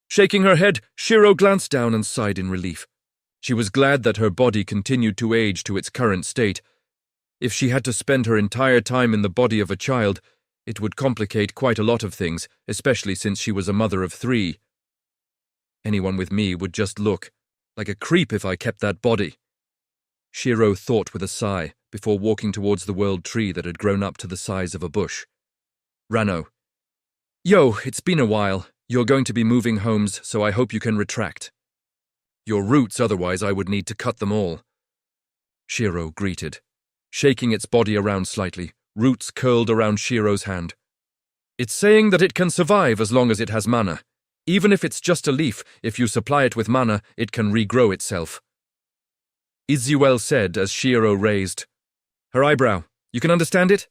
[SPEAKER 1] Shaking her head, Shiro glanced down and sighed in relief. She was glad that her body continued to age to its current state. If she had to spend her entire time in the body of a child, it would complicate quite a lot of things, especially since she was a mother of 3. "Anyone with me would just look like a creep if I kept that body," Shiro thought with a sigh before walking towards the world tree that had grown up to the size of a bush. Rano. "Yo, it's been a while. You're going to be moving homes, so I hope you can retract. Your roots, otherwise I would need to cut them all." Shiro greeted. Shaking its body around slightly, roots curled around Shiro's hand. "It's saying that it can survive as long as it has mana. Even if it's just a leaf, if you supply it with mana, it can regrow itself," Izuel said as Shiro raised her eyebrow. You can understand it?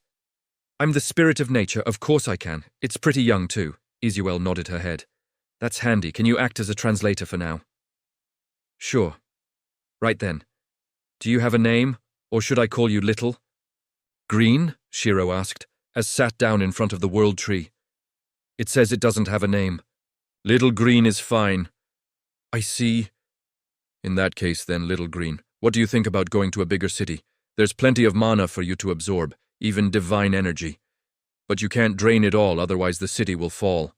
[SPEAKER 1] I'm the spirit of nature, of course I can. It's pretty young too. Isuel nodded her head. That's handy. Can you act as a translator for now? Sure. Right then. Do you have a name, or should I call you Little? Green? Shiro asked, as sat down in front of the world tree. It says it doesn't have a name. Little Green is fine. I see. In that case then, Little Green, what do you think about going to a bigger city? There's plenty of mana for you to absorb, even divine energy. But you can't drain it all, otherwise the city will fall.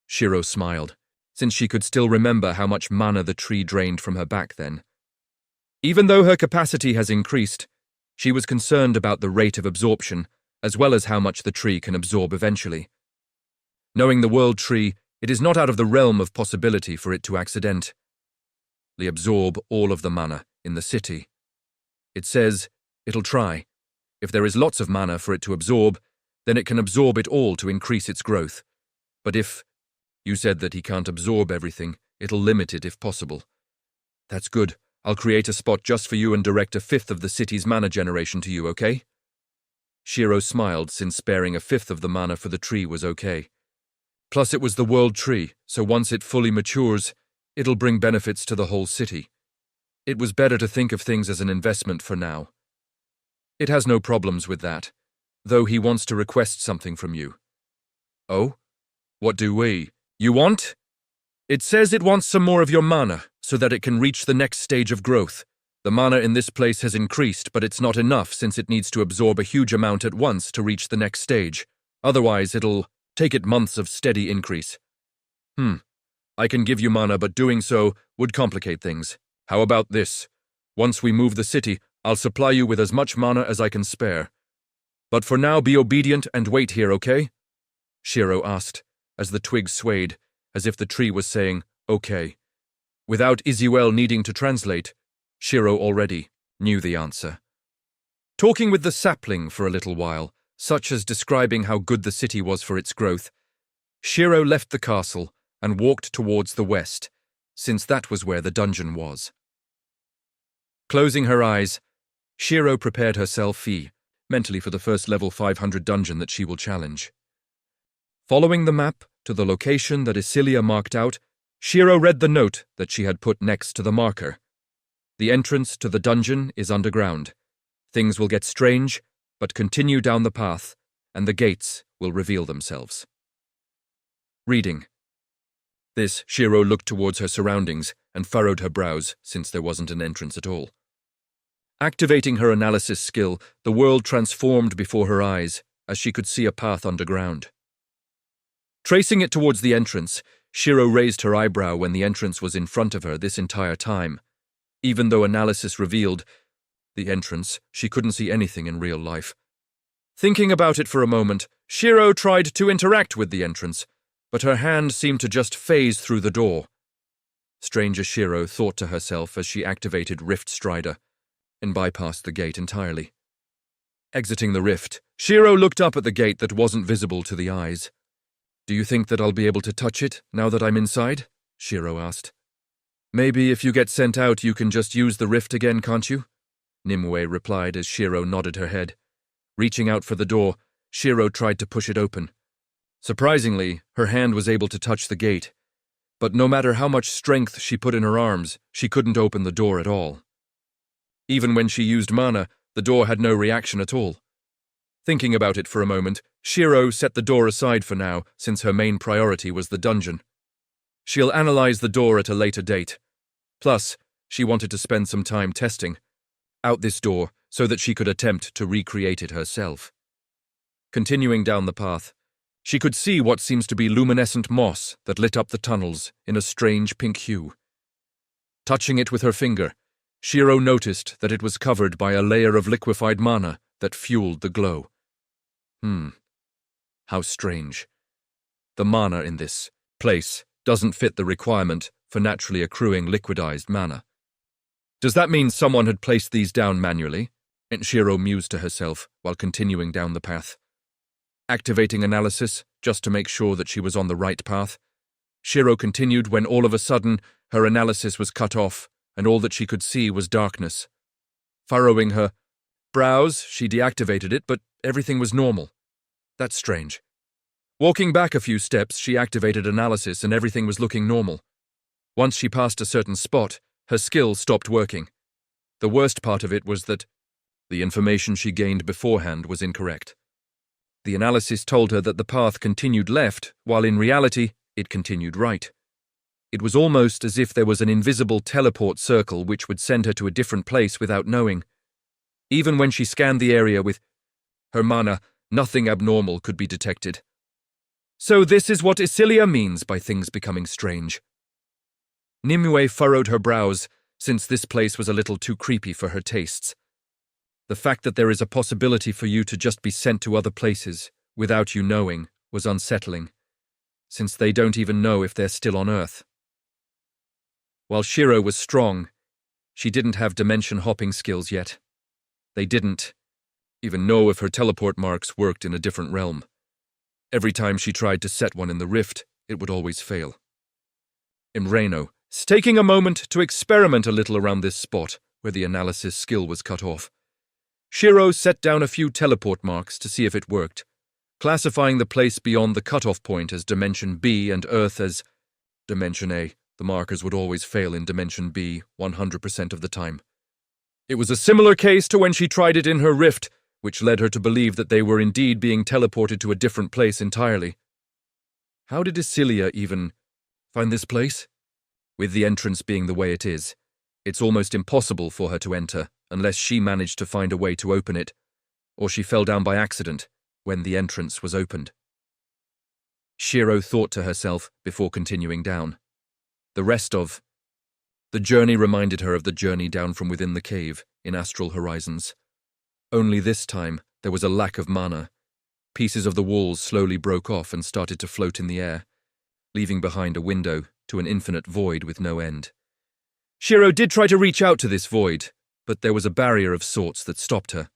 [SPEAKER 1] Shiro smiled, since she could still remember how much mana the tree drained from her back then. Even though her capacity has increased, she was concerned about the rate of absorption, as well as how much the tree can absorb eventually. Knowing the world tree, it is not out of the realm of possibility for it to accidentally absorb all of the mana in the city. It says it'll try. If there is lots of mana for it to absorb, then it can absorb it all to increase its growth. But if you said that he can't absorb everything, it'll limit it if possible. That's good. I'll create a spot just for you and direct a fifth of the city's mana generation to you, okay? Shiro smiled, since sparing a fifth of the mana for the tree was okay. Plus it was the world tree, so once it fully matures, it'll bring benefits to the whole city. It was better to think of things as an investment for now. It has no problems with that, though he wants to request something from you. Oh? What do you want? It says it wants some more of your mana, so that it can reach the next stage of growth. The mana in this place has increased, but it's not enough since it needs to absorb a huge amount at once to reach the next stage. Otherwise, it'll take it months of steady increase. I can give you mana, but doing so would complicate things. How about this? Once we move the city, I'll supply you with as much mana as I can spare. But for now, be obedient and wait here, okay? Shiro asked, as the twigs swayed, as if the tree was saying, okay. Without Isuel needing to translate, Shiro already knew the answer. Talking with the sapling for a little while, such as describing how good the city was for its growth, Shiro left the castle and walked towards the west, since that was where the dungeon was. Closing her eyes, Shiro prepared herself mentally for the first level 500 dungeon that she will challenge. Following the map to the location that Isilia marked out, Shiro read the note that she had put next to the marker. The entrance to the dungeon is underground. Things will get strange, but continue down the path, and the gates will reveal themselves. Reading. This, Shiro looked towards her surroundings and furrowed her brows, since there wasn't an entrance at all. Activating her analysis skill, the world transformed before her eyes, as she could see a path underground. Tracing it towards the entrance, Shiro raised her eyebrow when the entrance was in front of her this entire time. Even though analysis revealed the entrance, she couldn't see anything in real life. Thinking about it for a moment, Shiro tried to interact with the entrance, but her hand seemed to just phase through the door. Stranger Shiro thought to herself as she activated Rift Strider and bypassed the gate entirely. Exiting the rift, Shiro looked up at the gate that wasn't visible to the eyes. Do you think that I'll be able to touch it now that I'm inside? Shiro asked. Maybe if you get sent out you can just use the rift again, can't you? Nimue replied as Shiro nodded her head. Reaching out for the door, Shiro tried to push it open. Surprisingly, her hand was able to touch the gate, but no matter how much strength she put in her arms, she couldn't open the door at all. Even when she used mana, the door had no reaction at all. Thinking about it for a moment, Shiro set the door aside for now, since her main priority was the dungeon. She'll analyze the door at a later date. Plus, she wanted to spend some time testing out this door so that she could attempt to recreate it herself. Continuing down the path, she could see what seems to be luminescent moss that lit up the tunnels in a strange pink hue. Touching it with her finger, Shiro noticed that it was covered by a layer of liquefied mana that fueled the glow. How strange. The mana in this place doesn't fit the requirement for naturally accruing liquidized mana. Does that mean someone had placed these down manually? Shiro mused to herself while continuing down the path. Activating analysis, just to make sure that she was on the right path, Shiro continued when all of a sudden her analysis was cut off and all that she could see was darkness. Furrowing her browse, she deactivated it, but everything was normal. That's strange. Walking back a few steps, she activated analysis and everything was looking normal. Once she passed a certain spot, her skill stopped working. The worst part of it was that the information she gained beforehand was incorrect. The analysis told her that the path continued left, while in reality, it continued right. It was almost as if there was an invisible teleport circle which would send her to a different place without knowing. Even when she scanned the area with her mana, nothing abnormal could be detected. So this is what Isilia means by things becoming strange. Nimue furrowed her brows, since this place was a little too creepy for her tastes. The fact that there is a possibility for you to just be sent to other places, without you knowing, was unsettling, since they don't even know if they're still on Earth. While Shiro was strong, she didn't have dimension hopping skills yet. They didn't even know if her teleport marks worked in a different realm. Every time she tried to set one in the rift, it would always fail. Imreno, taking a moment to experiment a little around this spot where the analysis skill was cut off. Shiro set down a few teleport marks to see if it worked, classifying the place beyond the cutoff point as Dimension B and Earth as Dimension A. The markers would always fail in Dimension B 100% of the time. It was a similar case to when she tried it in her rift, which led her to believe that they were indeed being teleported to a different place entirely. How did Isilia even find this place? With the entrance being the way it is, it's almost impossible for her to enter unless she managed to find a way to open it, or she fell down by accident when the entrance was opened. Shiro thought to herself before continuing down. The rest of the journey reminded her of the journey down from within the cave in Astral Horizons. Only this time there was a lack of mana. Pieces of the walls slowly broke off and started to float in the air, leaving behind a window to an infinite void with no end. Shiro did try to reach out to this void, but there was a barrier of sorts that stopped her.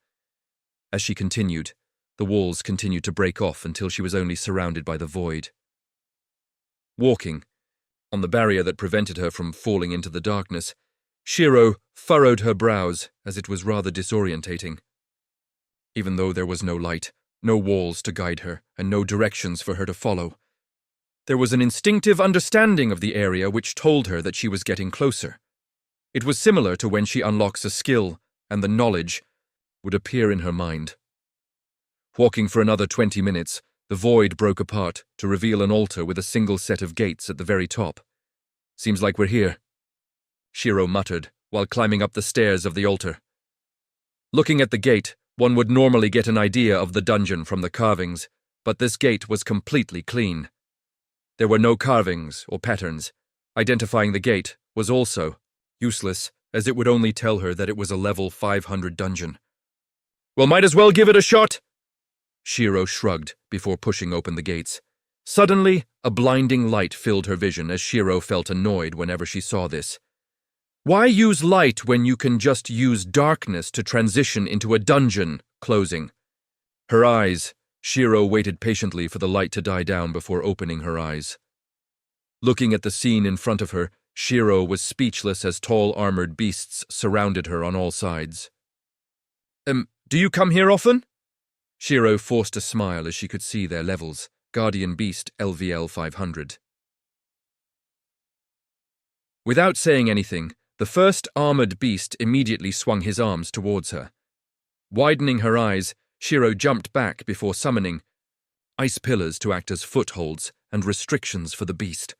[SPEAKER 1] As she continued, the walls continued to break off until she was only surrounded by the void. Walking on the barrier that prevented her from falling into the darkness, Shiro furrowed her brows as it was rather disorientating. Even though there was no light, no walls to guide her, and no directions for her to follow, there was an instinctive understanding of the area which told her that she was getting closer. It was similar to when she unlocks a skill, and the knowledge would appear in her mind. Walking for another 20 minutes, the void broke apart to reveal an altar with a single set of gates at the very top. Seems like we're here, Shiro muttered while climbing up the stairs of the altar. Looking at the gate, one would normally get an idea of the dungeon from the carvings, but this gate was completely clean. There were no carvings or patterns. Identifying the gate was also useless, as it would only tell her that it was a level 500 dungeon. Well, might as well give it a shot, Shiro shrugged before pushing open the gates. Suddenly, a blinding light filled her vision as Shiro felt annoyed whenever she saw this. Why use light when you can just use darkness to transition into a dungeon? Closing her eyes, Shiro waited patiently for the light to die down before opening her eyes. Looking at the scene in front of her, Shiro was speechless as tall armored beasts surrounded her on all sides. Do you come here often? Shiro forced a smile as she could see their levels. Guardian Beast LVL 500. Without saying anything, the first armored beast immediately swung his arms towards her. Widening her eyes, Shiro jumped back before summoning ice pillars to act as footholds and restrictions for the beast.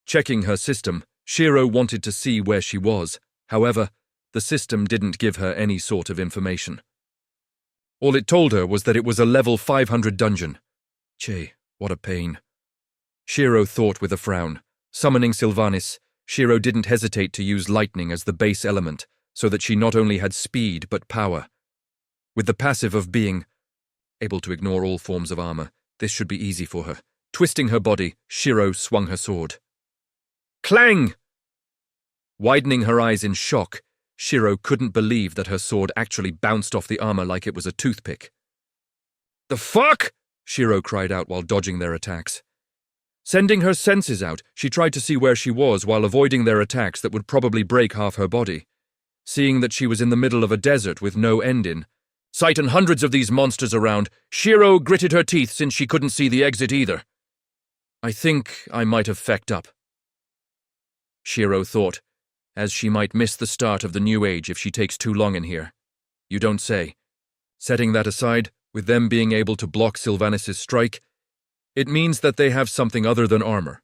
[SPEAKER 1] Checking her system, Shiro wanted to see where she was. However, the system didn't give her any sort of information. All it told her was that it was a level 500 dungeon. Che, what a pain. Shiro thought with a frown. Summoning Sylvanis, Shiro didn't hesitate to use lightning as the base element, so that she not only had speed but power. With the passive of being able to ignore all forms of armor, this should be easy for her. Twisting her body, Shiro swung her sword. Clang! Widening her eyes in shock, Shiro couldn't believe that her sword actually bounced off the armor like it was a toothpick. The fuck? Shiro cried out while dodging their attacks. Sending her senses out, she tried to see where she was while avoiding their attacks that would probably break half her body. seeing that she was in the middle of a desert with no end in. Sight and hundreds of these monsters around, Shiro gritted her teeth since she couldn't see the exit either. I think I might have fecked up, Shiro thought, as she might miss the start of the new age if she takes too long in here. You don't say. Setting that aside, with them being able to block Sylvanas' strike, it means that they have something other than armor.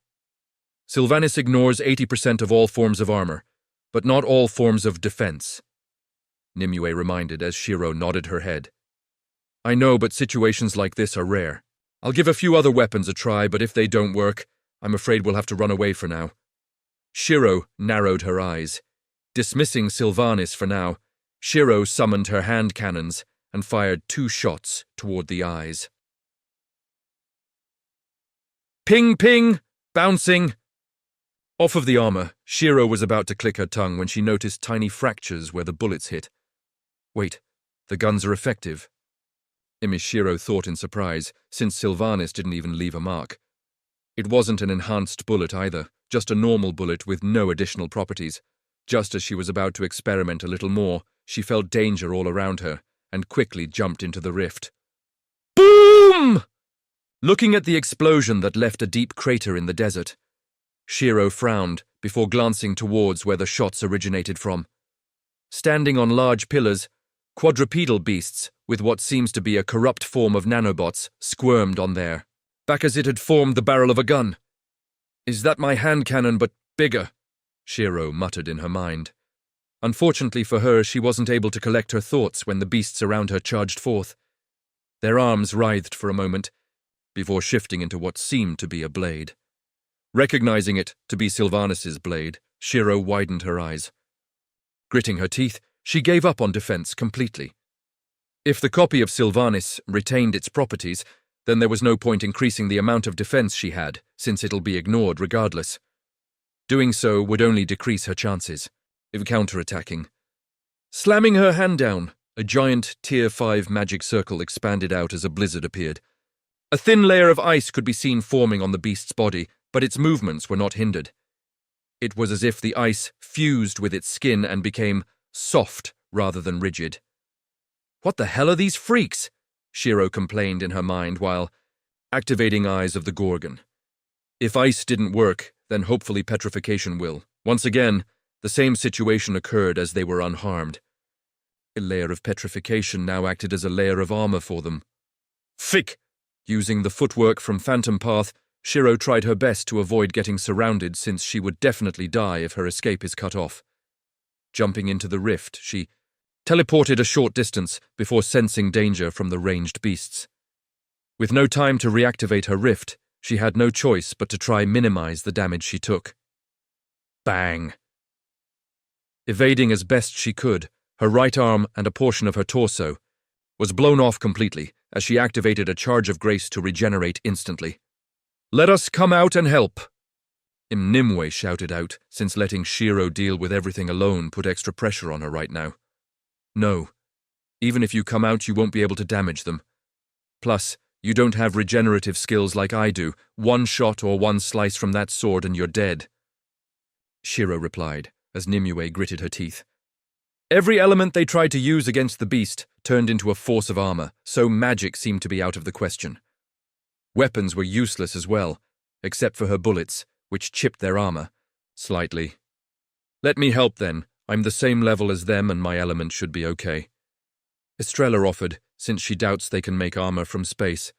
[SPEAKER 1] Sylvanas ignores 80% of all forms of armor, but not all forms of defense, Nimue reminded as Shiro nodded her head. I know, but situations like this are rare. I'll give a few other weapons a try, but if they don't work, I'm afraid we'll have to run away for now. Shiro narrowed her eyes. Dismissing Sylvanas for now, Shiro summoned her hand cannons and fired 2 shots toward the eyes. Ping, ping! Bouncing! Off of the armor, Shiro was about to click her tongue when she noticed tiny fractures where the bullets hit. Wait, the guns are effective. Shiro thought in surprise, since Sylvanas didn't even leave a mark. It wasn't an enhanced bullet either, just a normal bullet with no additional properties. Just as she was about to experiment a little more, she felt danger all around her, and quickly jumped into the rift. Boom! Looking at the explosion that left a deep crater in the desert, Shiro frowned before glancing towards where the shots originated from. Standing on large pillars, quadrupedal beasts, with what seems to be a corrupt form of nanobots, squirmed on there, back as it had formed the barrel of a gun. Is that my hand cannon, but bigger? Shiro muttered in her mind. Unfortunately for her, she wasn't able to collect her thoughts when the beasts around her charged forth. Their arms writhed for a moment, before shifting into what seemed to be a blade. Recognizing it to be Sylvanas' blade, Shiro widened her eyes. Gritting her teeth, she gave up on defense completely. If the copy of Sylvanas retained its properties, then there was no point increasing the amount of defense she had, since it'll be ignored regardless. Doing so would only decrease her chances, if counterattacking. Slamming her hand down, a giant Tier 5 magic circle expanded out as a blizzard appeared. A thin layer of ice could be seen forming on the beast's body, but its movements were not hindered. It was as if the ice fused with its skin and became soft rather than rigid. What the hell are these freaks? Shiro complained in her mind while activating Eyes of the Gorgon. If ice didn't work, then hopefully petrification will. Once again, the same situation occurred as they were unharmed. A layer of petrification now acted as a layer of armor for them. Fick! Using the footwork from Phantom Path, Shiro tried her best to avoid getting surrounded since she would definitely die if her escape is cut off. Jumping into the rift, she teleported a short distance before sensing danger from the ranged beasts. With no time to reactivate her rift, she had no choice but to try minimize the damage she took. Bang! Evading as best she could, her right arm and a portion of her torso was blown off completely as she activated a charge of grace to regenerate instantly. Let us come out and help! Nimue shouted out, since letting Shiro deal with everything alone put extra pressure on her right now. No. Even if you come out, you won't be able to damage them. Plus, you don't have regenerative skills like I do. 1 shot or 1 slice from that sword and you're dead. Shiro replied, as Nimue gritted her teeth. Every element they tried to use against the beast turned into a force of armor, so magic seemed to be out of the question. Weapons were useless as well, except for her bullets, which chipped their armor, slightly. Let me help then. I'm the same level as them and my element should be okay. Estrella offered, since she doubts they can make armor from space.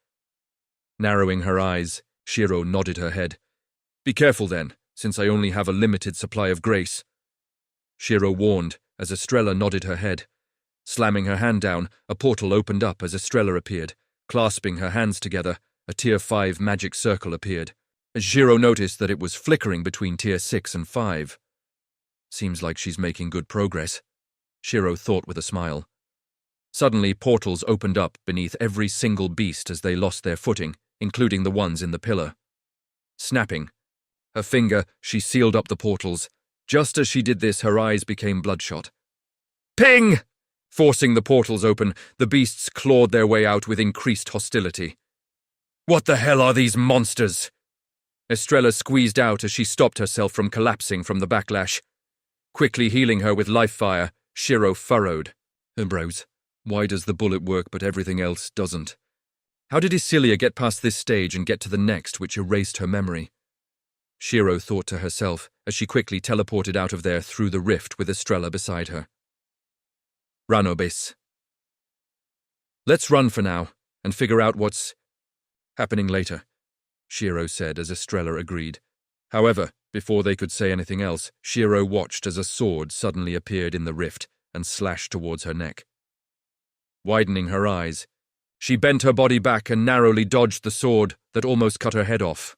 [SPEAKER 1] Narrowing her eyes, Shiro nodded her head. Be careful then, since I only have a limited supply of grace. Shiro warned, as Estrella nodded her head. Slamming her hand down, a portal opened up as Estrella appeared. Clasping her hands together, a Tier 5 magic circle appeared. Shiro noticed that it was flickering between Tier 6 and 5. Seems like she's making good progress, Shiro thought with a smile. Suddenly, portals opened up beneath every single beast as they lost their footing, including the ones in the pillar. Snapping. Her finger, she sealed up the portals. Just as she did this, her eyes became bloodshot. Ping! Forcing the portals open, the beasts clawed their way out with increased hostility. What the hell are these monsters? Estrella squeezed out as she stopped herself from collapsing from the backlash. Quickly healing her with life fire, Shiro furrowed her brows. Why does the bullet work but everything else doesn't? How did Isilia get past this stage and get to the next, which erased her memory? Shiro thought to herself as she quickly teleported out of there through the rift with Estrella beside her. Ranobis. Let's run for now and figure out what's happening later, Shiro said as Estrella agreed. However, before they could say anything else, Shiro watched as a sword suddenly appeared in the rift and slashed towards her neck. Widening her eyes, she bent her body back and narrowly dodged the sword that almost cut her head off.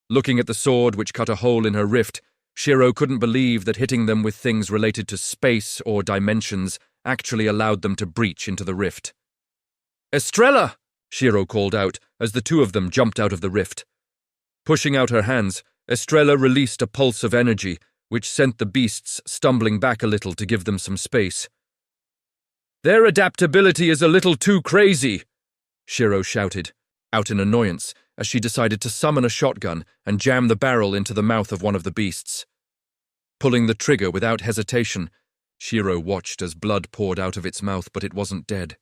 [SPEAKER 1] Looking at the sword which cut a hole in her rift, Shiro couldn't believe that hitting them with things related to space or dimensions actually allowed them to breach into the rift. "Estrella!" Shiro called out as the two of them jumped out of the rift. Pushing out her hands, Estrella released a pulse of energy which sent the beasts stumbling back a little to give them some space. "Their adaptability is a little too crazy," Shiro shouted, out in annoyance, as she decided to summon a shotgun and jam the barrel into the mouth of one of the beasts. Pulling the trigger without hesitation, Shiro watched as blood poured out of its mouth, but it wasn't dead.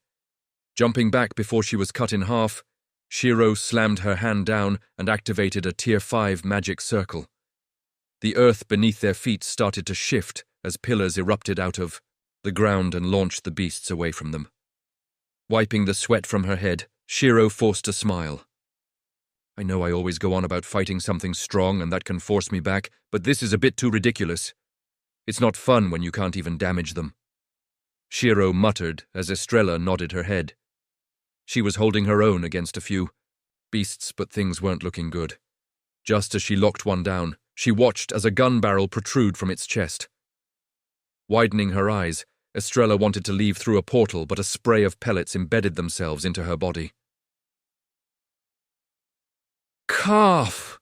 [SPEAKER 1] Jumping back before she was cut in half, Shiro slammed her hand down and activated a Tier 5 magic circle. The earth beneath their feet started to shift as pillars erupted out of the ground and launched the beasts away from them. Wiping the sweat from her head, Shiro forced a smile. "I know I always go on about fighting something strong and that can force me back, but this is a bit too ridiculous. It's not fun when you can't even damage them." Shiro muttered as Estrella nodded her head. She was holding her own against a few beasts, but things weren't looking good. Just as she locked one down, she watched as a gun barrel protrude from its chest. Widening her eyes, Estrella wanted to leave through a portal, but a spray of pellets embedded themselves into her body. "Cough!"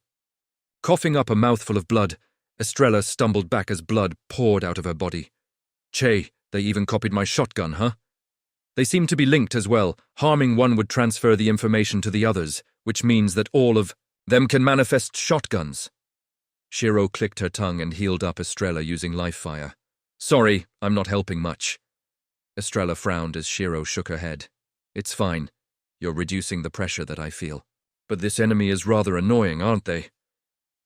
[SPEAKER 1] Coughing up a mouthful of blood, Estrella stumbled back as blood poured out of her body. "Che, they even copied my shotgun, huh?" They seemed to be linked as well. Harming one would transfer the information to the others, which means that all of them can manifest shotguns. Shiro clicked her tongue and healed up Estrella using life fire. "Sorry, I'm not helping much." Estrella frowned as Shiro shook her head. "It's fine. You're reducing the pressure that I feel. But this enemy is rather annoying, aren't they?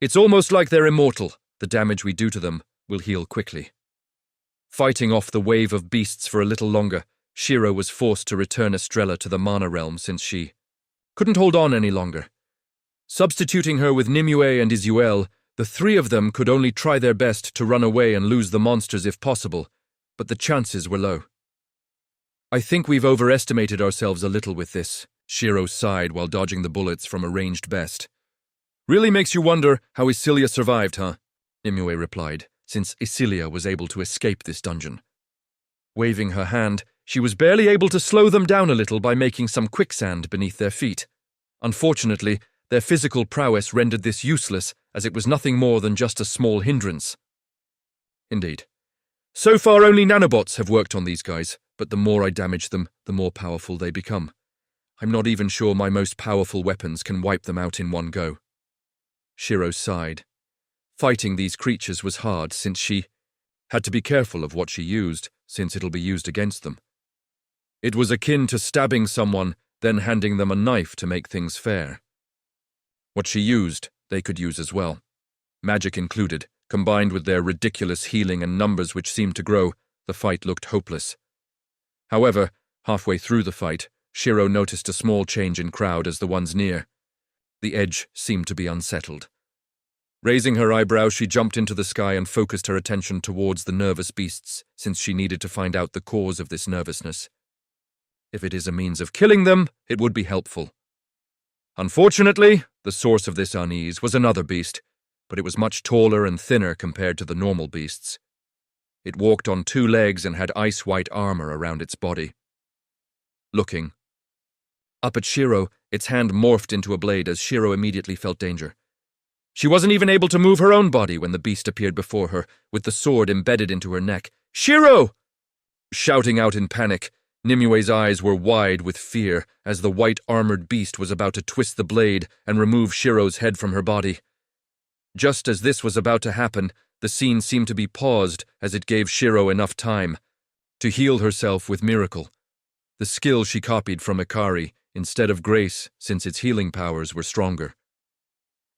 [SPEAKER 1] It's almost like they're immortal. The damage we do to them will heal quickly." Fighting off the wave of beasts for a little longer, Shiro was forced to return Estrella to the Mana realm since she couldn't hold on any longer. Substituting her with Nimue and Izuel, the three of them could only try their best to run away and lose the monsters if possible, but the chances were low. "I think we've overestimated ourselves a little with this," Shiro sighed while dodging the bullets from a ranged best. "Really makes you wonder how Isilia survived, huh?" Nimue replied, since Isilia was able to escape this dungeon. Waving her hand, she was barely able to slow them down a little by making some quicksand beneath their feet. Unfortunately, their physical prowess rendered this useless, as it was nothing more than just a small hindrance. Indeed. So far only nanobots have worked on these guys, but the more I damage them, the more powerful they become. I'm not even sure my most powerful weapons can wipe them out in one go. Shiro sighed. Fighting these creatures was hard since she had to be careful of what she used, since it'll be used against them. It was akin to stabbing someone, then handing them a knife to make things fair. What she used, they could use as well. Magic included, combined with their ridiculous healing and numbers which seemed to grow, the fight looked hopeless. However, halfway through the fight, Shiro noticed a small change in crowd as the ones near. The edge seemed to be unsettled. Raising her eyebrows, she jumped into the sky and focused her attention towards the nervous beasts, since she needed to find out the cause of this nervousness. If it is a means of killing them, it would be helpful. Unfortunately, the source of this unease was another beast, but it was much taller and thinner compared to the normal beasts. It walked on 2 legs and had ice-white armor around its body. Looking up at Shiro, its hand morphed into a blade as Shiro immediately felt danger. She wasn't even able to move her own body when the beast appeared before her, with the sword embedded into her neck. "Shiro!" Shouting out in panic, Nimue's eyes were wide with fear as the white-armored beast was about to twist the blade and remove Shiro's head from her body. Just as this was about to happen, the scene seemed to be paused as it gave Shiro enough time. to heal herself with miracle, the skill she copied from Ikari instead of grace since its healing powers were stronger.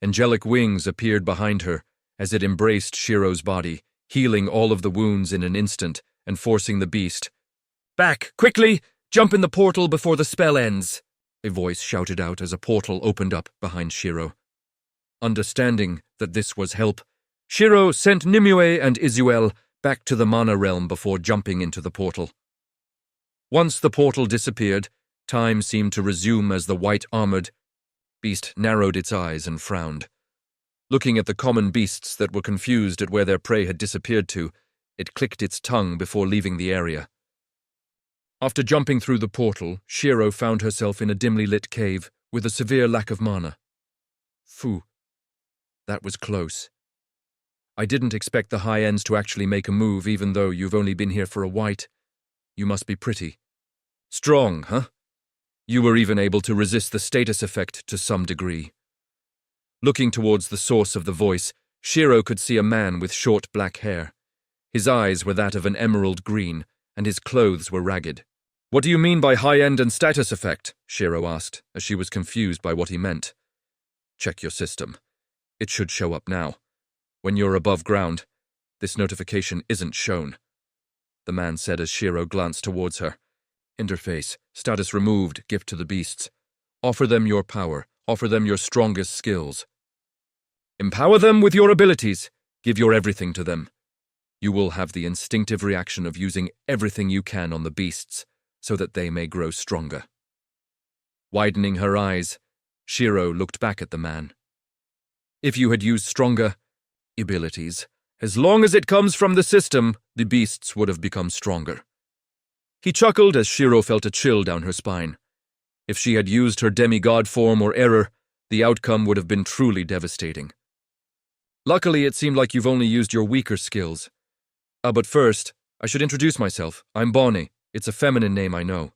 [SPEAKER 1] Angelic wings appeared behind her as it embraced Shiro's body, healing all of the wounds in an instant and forcing the beast. "Back, quickly! Jump in the portal before the spell ends!" a voice shouted out as a portal opened up behind Shiro. Understanding that this was help, Shiro sent Nimue and Izuel back to the mana realm before jumping into the portal. Once the portal disappeared, time seemed to resume as the white-armored beast narrowed its eyes and frowned. Looking at the common beasts that were confused at where their prey had disappeared to, it clicked its tongue before leaving the area. After jumping through the portal, Shiro found herself in a dimly lit cave with a severe lack of mana. Phew. That was close. I didn't expect the high ends to actually make a move even though you've only been here for a white. You must be pretty. Strong, huh? You were even able to resist the status effect to some degree. Looking towards the source of the voice, Shiro could see a man with short black hair. His eyes were that of an emerald green, and his clothes were ragged. "What do you mean by high-end and status effect?" Shiro asked, as she was confused by what he meant. "Check your system. It should show up now. When you're above ground, this notification isn't shown," the man said as Shiro glanced towards her. "Interface, status removed, gift to the beasts. Offer them your power, offer them your strongest skills. Empower them with your abilities, give your everything to them. You will have the instinctive reaction of using everything you can on the beasts, so that they may grow stronger." Widening her eyes, Shiro looked back at the man. "If you had used stronger abilities, as long as it comes from the system, the beasts would have become stronger." He chuckled as Shiro felt a chill down her spine. If she had used her demigod form or error, the outcome would have been truly devastating. "Luckily, it seemed like you've only used your weaker skills. But first, I should introduce myself. I'm Bonnie. It's a feminine name, I know."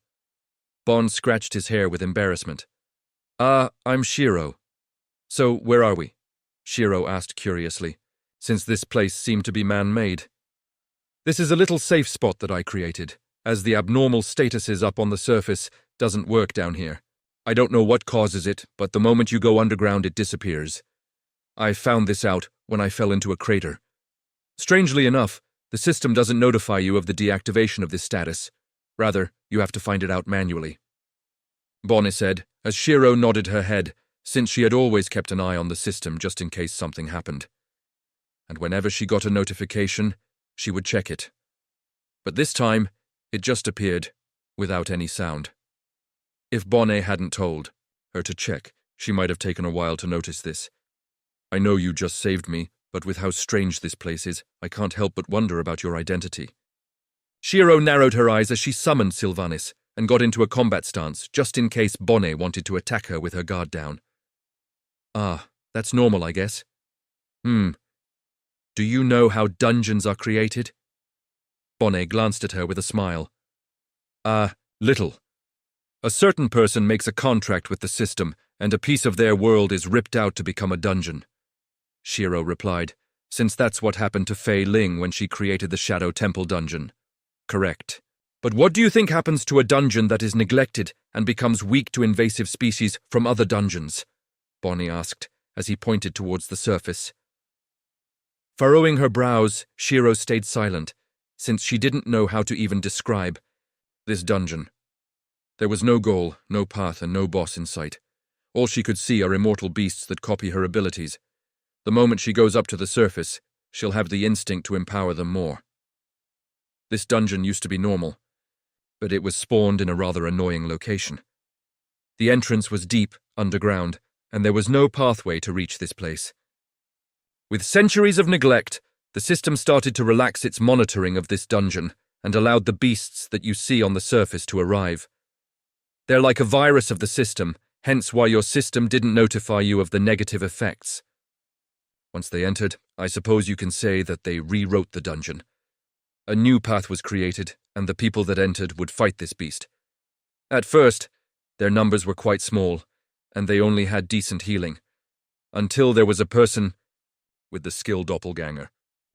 [SPEAKER 1] Bon scratched his hair with embarrassment. I'm Shiro." "So, where are we?" Shiro asked curiously, since this place seemed to be man-made. "This is a little safe spot that I created, as the abnormal statuses up on the surface doesn't work down here. I don't know what causes it, but the moment you go underground it disappears. I found this out when I fell into a crater. Strangely enough, the system doesn't notify you of the deactivation of this status. Rather, you have to find it out manually." Bonnie said, as Shiro nodded her head, since she had always kept an eye on the system just in case something happened. And whenever she got a notification, she would check it. But this time, it just appeared, without any sound. If Bonnie hadn't told her to check, she might have taken a while to notice this. "I know you just saved me, but with how strange this place is, I can't help but wonder about your identity." Shiro narrowed her eyes as she summoned Sylvanis and got into a combat stance, just in case Bonnie wanted to attack her with her guard down. That's normal, I guess. Do you know how dungeons are created?" Bonnie glanced at her with a smile. Little. A certain person makes a contract with the system, and a piece of their world is ripped out to become a dungeon," Shiro replied, since that's what happened to Fei Ling when she created the Shadow Temple dungeon. "Correct. But what do you think happens to a dungeon that is neglected and becomes weak to invasive species from other dungeons?" Bonnie asked, as he pointed towards the surface. Furrowing her brows, Shiro stayed silent, since she didn't know how to even describe this dungeon. There was no goal, no path, and no boss in sight. All she could see are immortal beasts that copy her abilities. The moment she goes up to the surface, she'll have the instinct to empower them more. This dungeon used to be normal, but it was spawned in a rather annoying location. The entrance was deep, underground, and there was no pathway to reach this place. With centuries of neglect, the system started to relax its monitoring of this dungeon and allowed the beasts that you see on the surface to arrive. They're like a virus of the system, hence why your system didn't notify you of the negative effects. Once they entered, I suppose you can say that they rewrote the dungeon. A new path was created, and the people that entered would fight this beast. At first, their numbers were quite small, and they only had decent healing, until there was a person with the skill doppelganger.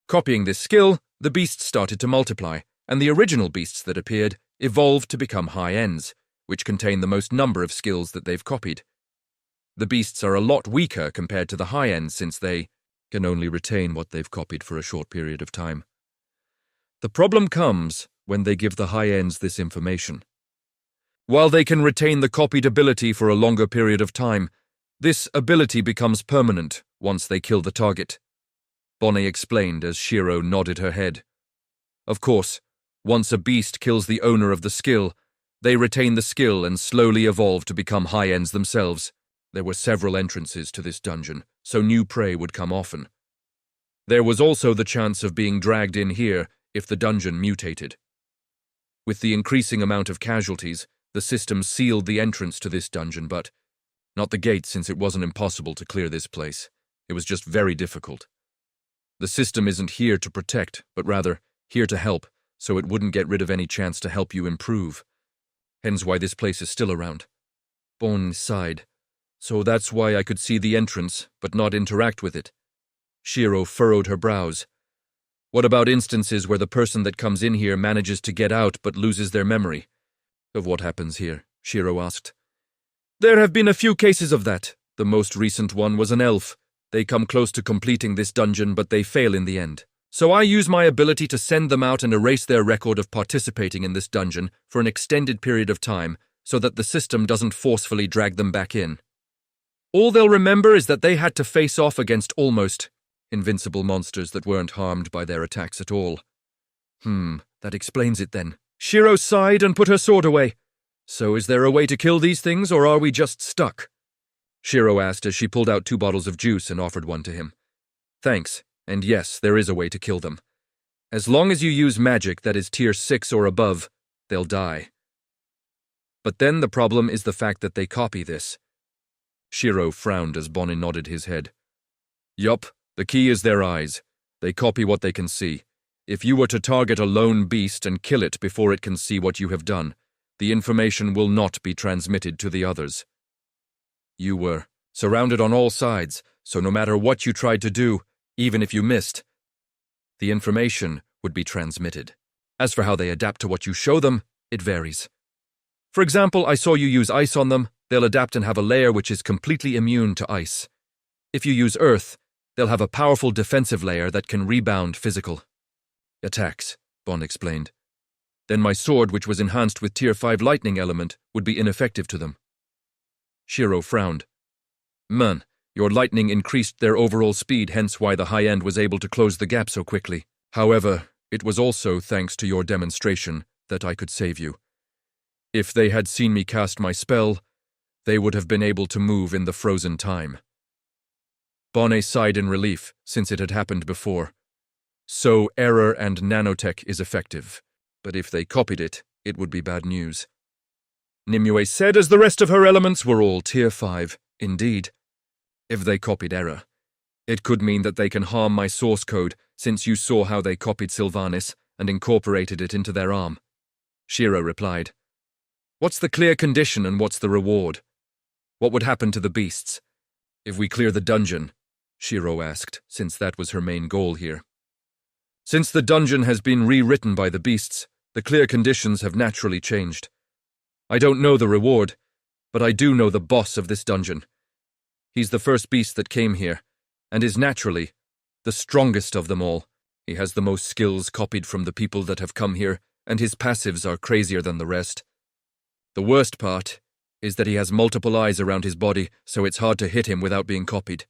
[SPEAKER 1] Copying this skill, the beast started to multiply, and the original beasts that appeared evolved to become high ends, which contain the most number of skills that they've copied. The beasts are a lot weaker compared to the high ends since they can only retain what they've copied for a short period of time. The problem comes when they give the high ends this information. While they can retain the copied ability for a longer period of time, this ability becomes permanent once they kill the target. Bonnie explained as Shiro nodded her head. Of course, once a beast kills the owner of the skill, they retain the skill and slowly evolve to become high ends themselves. There were several entrances to this dungeon, so new prey would come often. There was also the chance of being dragged in here if the dungeon mutated. With the increasing amount of casualties, the system sealed the entrance to this dungeon, but not the gate, since it wasn't impossible to clear this place. It was just very difficult. The system isn't here to protect, but rather here to help, so it wouldn't get rid of any chance to help you improve. Hence why this place is still around. Bon sighed. So that's why I could see the entrance, but not interact with it. Shiro furrowed her brows. What about instances where the person that comes in here manages to get out but loses their memory? Of what happens here? Shiro asked. There have been a few cases of that. The most recent one was an elf. They come close to completing this dungeon, but they fail in the end. So I use my ability to send them out and erase their record of participating in this dungeon for an extended period of time, so that the system doesn't forcefully drag them back in. All they'll remember is that they had to face off against almost invincible monsters that weren't harmed by their attacks at all. That explains it then. Shiro sighed and put her sword away. So is there a way to kill these things, or are we just stuck? Shiro asked as she pulled out 2 bottles of juice and offered one to him. Thanks, and yes, there is a way to kill them. As long as you use magic that is tier 6 or above, they'll die. But then the problem is the fact that they copy this. Shiro frowned as Bonnie nodded his head. Yup, the key is their eyes. They copy what they can see. If you were to target a lone beast and kill it before it can see what you have done, the information will not be transmitted to the others. You were surrounded on all sides, so no matter what you tried to do, even if you missed, the information would be transmitted. As for how they adapt to what you show them, it varies. For example, I saw you use ice on them, they'll adapt and have a layer which is completely immune to ice. If you use earth, they'll have a powerful defensive layer that can rebound physical attacks, Bond explained. Then my sword, which was enhanced with tier 5 lightning element, would be ineffective to them. Shiro frowned. Man, your lightning increased their overall speed, hence why the high end was able to close the gap so quickly. However, it was also thanks to your demonstration that I could save you. If they had seen me cast my spell, they would have been able to move in the frozen time. Bonnet sighed in relief, since it had happened before. So error and nanotech is effective. But if they copied it, it would be bad news. Nimue said as the rest of her elements were all tier 5, indeed. If they copied error, it could mean that they can harm my source code, since you saw how they copied Sylvanas and incorporated it into their arm. Shiro replied. What's the clear condition and what's the reward? What would happen to the beasts? If we clear the dungeon, Shiro asked, since that was her main goal here. Since the dungeon has been rewritten by the beasts, the clear conditions have naturally changed. I don't know the reward, but I do know the boss of this dungeon. He's the first beast that came here, and is naturally the strongest of them all. He has the most skills copied from the people that have come here, and his passives are crazier than the rest. The worst part is that he has multiple eyes around his body, so it's hard to hit him without being copied.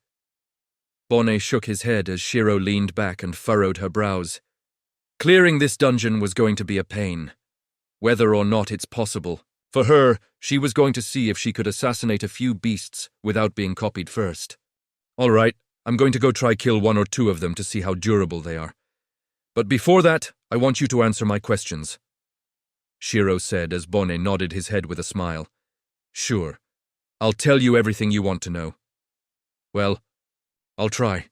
[SPEAKER 1] Bonnet shook his head as Shiro leaned back and furrowed her brows. Clearing this dungeon was going to be a pain, whether or not it's possible. For her, she was going to see if she could assassinate a few beasts without being copied first. All right, I'm going to go try kill 1 or 2 of them to see how durable they are. But before that, I want you to answer my questions. Shiro said as Bonnet nodded his head with a smile. Sure, I'll tell you everything you want to know. Well, I'll try.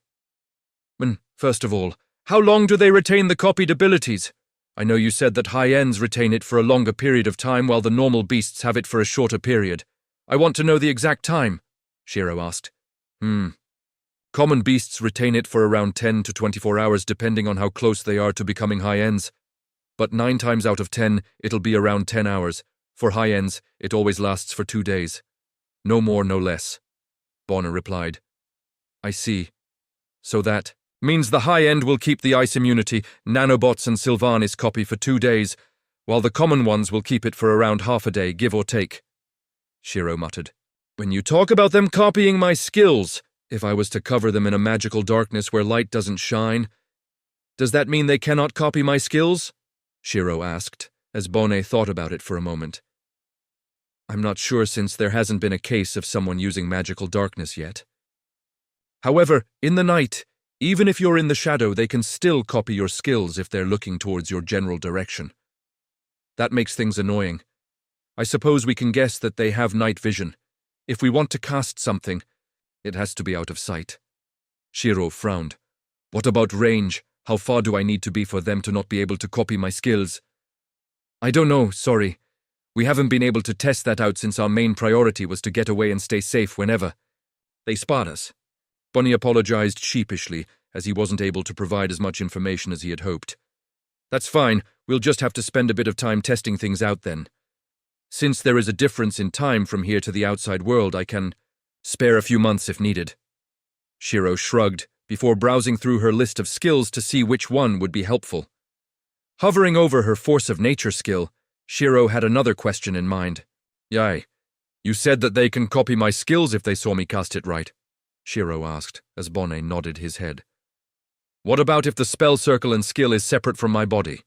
[SPEAKER 1] First of all, how long do they retain the copied abilities? I know you said that high ends retain it for a longer period of time while the normal beasts have it for a shorter period. I want to know the exact time, Shiro asked. Common beasts retain it for around 10 to 24 hours depending on how close they are to becoming high ends. but 9 times out of 10, it'll be around 10 hours. For high ends, it always lasts for 2 days. No more, no less. Bonner replied. I see. So that means the high end will keep the ice immunity, nanobots and Sylvanis copy for 2 days, while the common ones will keep it for around half a day, give or take. Shiro muttered. When you talk about them copying my skills, if I was to cover them in a magical darkness where light doesn't shine, does that mean they cannot copy my skills? Shiro asked, as Bonnet thought about it for a moment. I'm not sure since there hasn't been a case of someone using magical darkness yet. However, in the night, even if you're in the shadow, they can still copy your skills if they're looking towards your general direction. That makes things annoying. I suppose we can guess that they have night vision. If we want to cast something, it has to be out of sight. Shiro frowned. What about range? How far do I need to be for them to not be able to copy my skills? I don't know, sorry. We haven't been able to test that out since our main priority was to get away and stay safe whenever they spot us. Bonnie apologized sheepishly, as he wasn't able to provide as much information as he had hoped. That's fine, we'll just have to spend a bit of time testing things out then. Since there is a difference in time from here to the outside world, I can spare a few months if needed. Shiro shrugged, before browsing through her list of skills to see which one would be helpful. Hovering over her force of nature skill, Shiro had another question in mind. Yai, you said that they can copy my skills if they saw me cast it right, Shiro asked, as Bonnet nodded his head. What about if the spell circle and skill is separate from my body?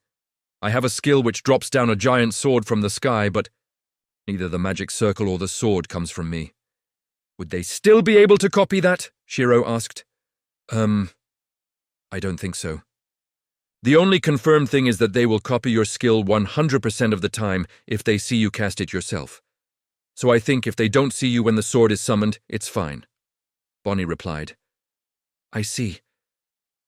[SPEAKER 1] I have a skill which drops down a giant sword from the sky, but neither the magic circle or the sword comes from me. Would they still be able to copy that? Shiro asked. I don't think so. The only confirmed thing is that they will copy your skill 100% of the time if they see you cast it yourself. So I think if they don't see you when the sword is summoned, it's fine. Bonnie replied. I see.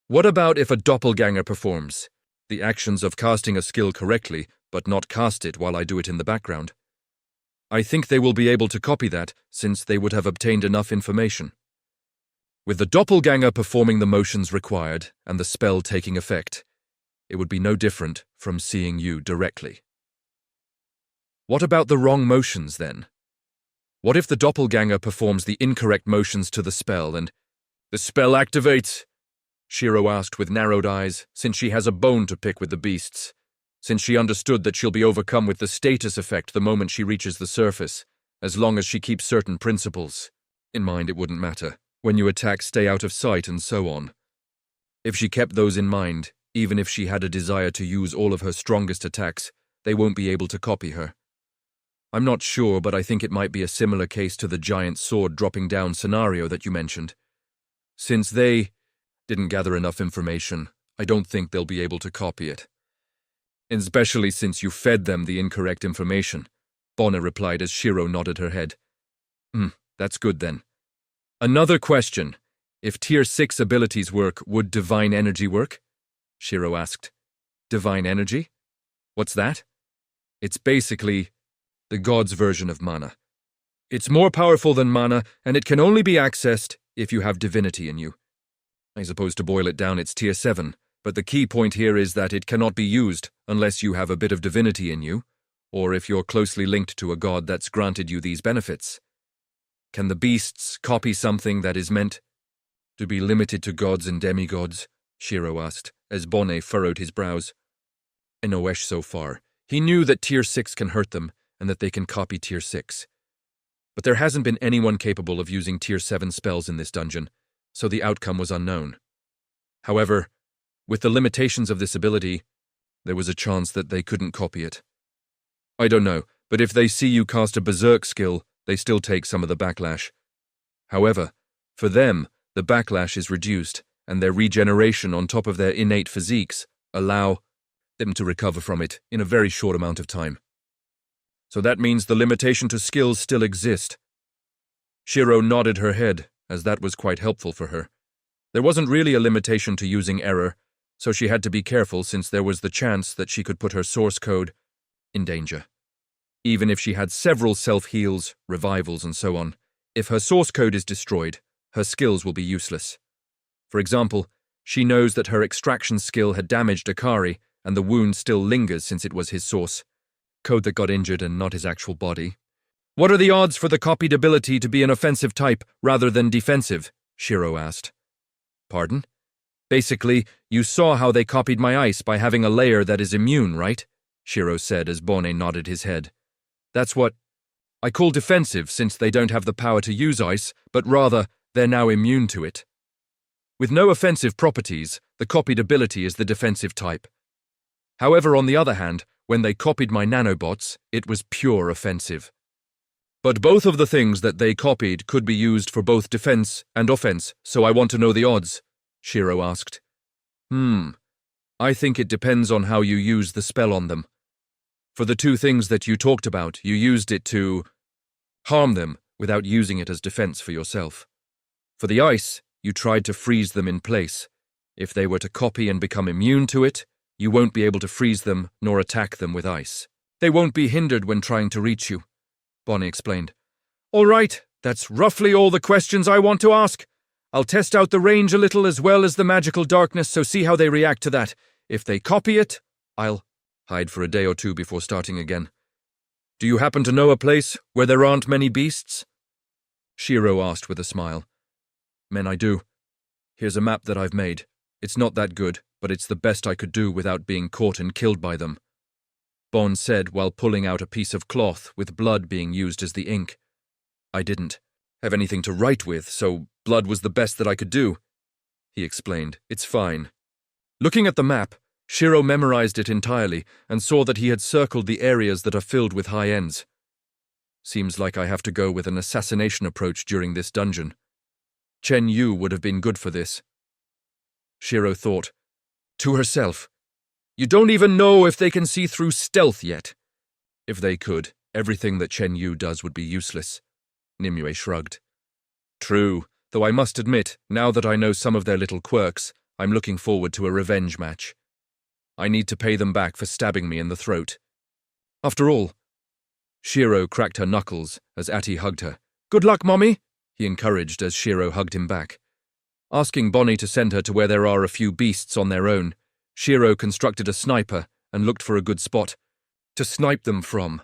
[SPEAKER 1] What about if a doppelganger performs the actions of casting a skill correctly, but not cast it while I do it in the background? I think they will be able to copy that, since they would have obtained enough information. With the doppelganger performing the motions required and the spell taking effect, it would be no different from seeing you directly. What about the wrong motions, then? What if the doppelganger performs the incorrect motions to the spell and the spell activates? Shiro asked with narrowed eyes, since she has a bone to pick with the beasts, since she understood that she'll be overcome with the status effect the moment she reaches the surface, as long as she keeps certain principles in mind. It wouldn't matter. When you attack, stay out of sight, and so on. If she kept those in mind, even if she had a desire to use all of her strongest attacks, they won't be able to copy her. I'm not sure, but I think it might be a similar case to the giant sword dropping down scenario that you mentioned. Since they didn't gather enough information, I don't think they'll be able to copy it. Especially since you fed them the incorrect information, Bonner replied as Shiro nodded her head. That's good then. Another question. If Tier 6 abilities work, would Divine Energy work? Shiro asked. Divine Energy? What's that? It's basically the god's version of mana. It's more powerful than mana, and it can only be accessed if you have divinity in you. I suppose to boil it down, it's Tier 7, but the key point here is that it cannot be used unless you have a bit of divinity in you, or if you're closely linked to a god that's granted you these benefits. Can the beasts copy something that is meant to be limited to gods and demigods? Shiro asked, as Bonnet furrowed his brows. No wish so far. He knew that Tier 6 can hurt them, and that they can copy Tier 6. But there hasn't been anyone capable of using Tier 7 spells in this dungeon, so the outcome was unknown. However, with the limitations of this ability, there was a chance that they couldn't copy it. I don't know, but if they see you cast a berserk skill, they still take some of the backlash. However, for them, the backlash is reduced, and their regeneration on top of their innate physiques allow them to recover from it in a very short amount of time. So that means the limitation to skills still exist. Shiro nodded her head, as that was quite helpful for her. There wasn't really a limitation to using error, so she had to be careful since there was the chance that she could put her source code in danger. Even if she had several self-heals, revivals, and so on, if her source code is destroyed, her skills will be useless. For example, she knows that her extraction skill had damaged Akari, and the wound still lingers since it was his source. Code that got injured and not his actual body. What are the odds for the copied ability to be an offensive type rather than defensive? Shiro asked. Pardon? Basically, you saw how they copied my ice by having a layer that is immune, right? Shiro said as Bonne nodded his head. That's what I call defensive, since they don't have the power to use ice, but rather, they're now immune to it. With no offensive properties, the copied ability is the defensive type. However, on the other hand, when they copied my nanobots, it was pure offensive. But both of the things that they copied could be used for both defense and offense, so I want to know the odds, Shiro asked. I think it depends on how you use the spell on them. For the two things that you talked about, you used it to harm them without using it as defense for yourself. For the ice, you tried to freeze them in place. If they were to copy and become immune to it, you won't be able to freeze them nor attack them with ice. They won't be hindered when trying to reach you, Bonnie explained. All right, that's roughly all the questions I want to ask. I'll test out the range a little as well as the magical darkness, so see how they react to that. If they copy it, I'll hide for a day or two before starting again. Do you happen to know a place where there aren't many beasts? Shiro asked with a smile. Men, I do. Here's a map that I've made. It's not that good, but it's the best I could do without being caught and killed by them. Bon said while pulling out a piece of cloth with blood being used as the ink. I didn't have anything to write with, so blood was the best that I could do. He explained. It's fine. Looking at the map, Shiro memorized it entirely and saw that he had circled the areas that are filled with high ends. Seems like I have to go with an assassination approach during this dungeon. Chen Yu would have been good for this. Shiro thought. To herself. You don't even know if they can see through stealth yet. If they could, everything that Chen Yu does would be useless. Nimue shrugged. True, though I must admit, now that I know some of their little quirks, I'm looking forward to a revenge match. I need to pay them back for stabbing me in the throat. After all, Shiro cracked her knuckles as Ati hugged her. Good luck, Mommy, he encouraged as Shiro hugged him back. Asking Bonnie to send her to where there are a few beasts on their own, Shiro constructed a sniper and looked for a good spot to snipe them from.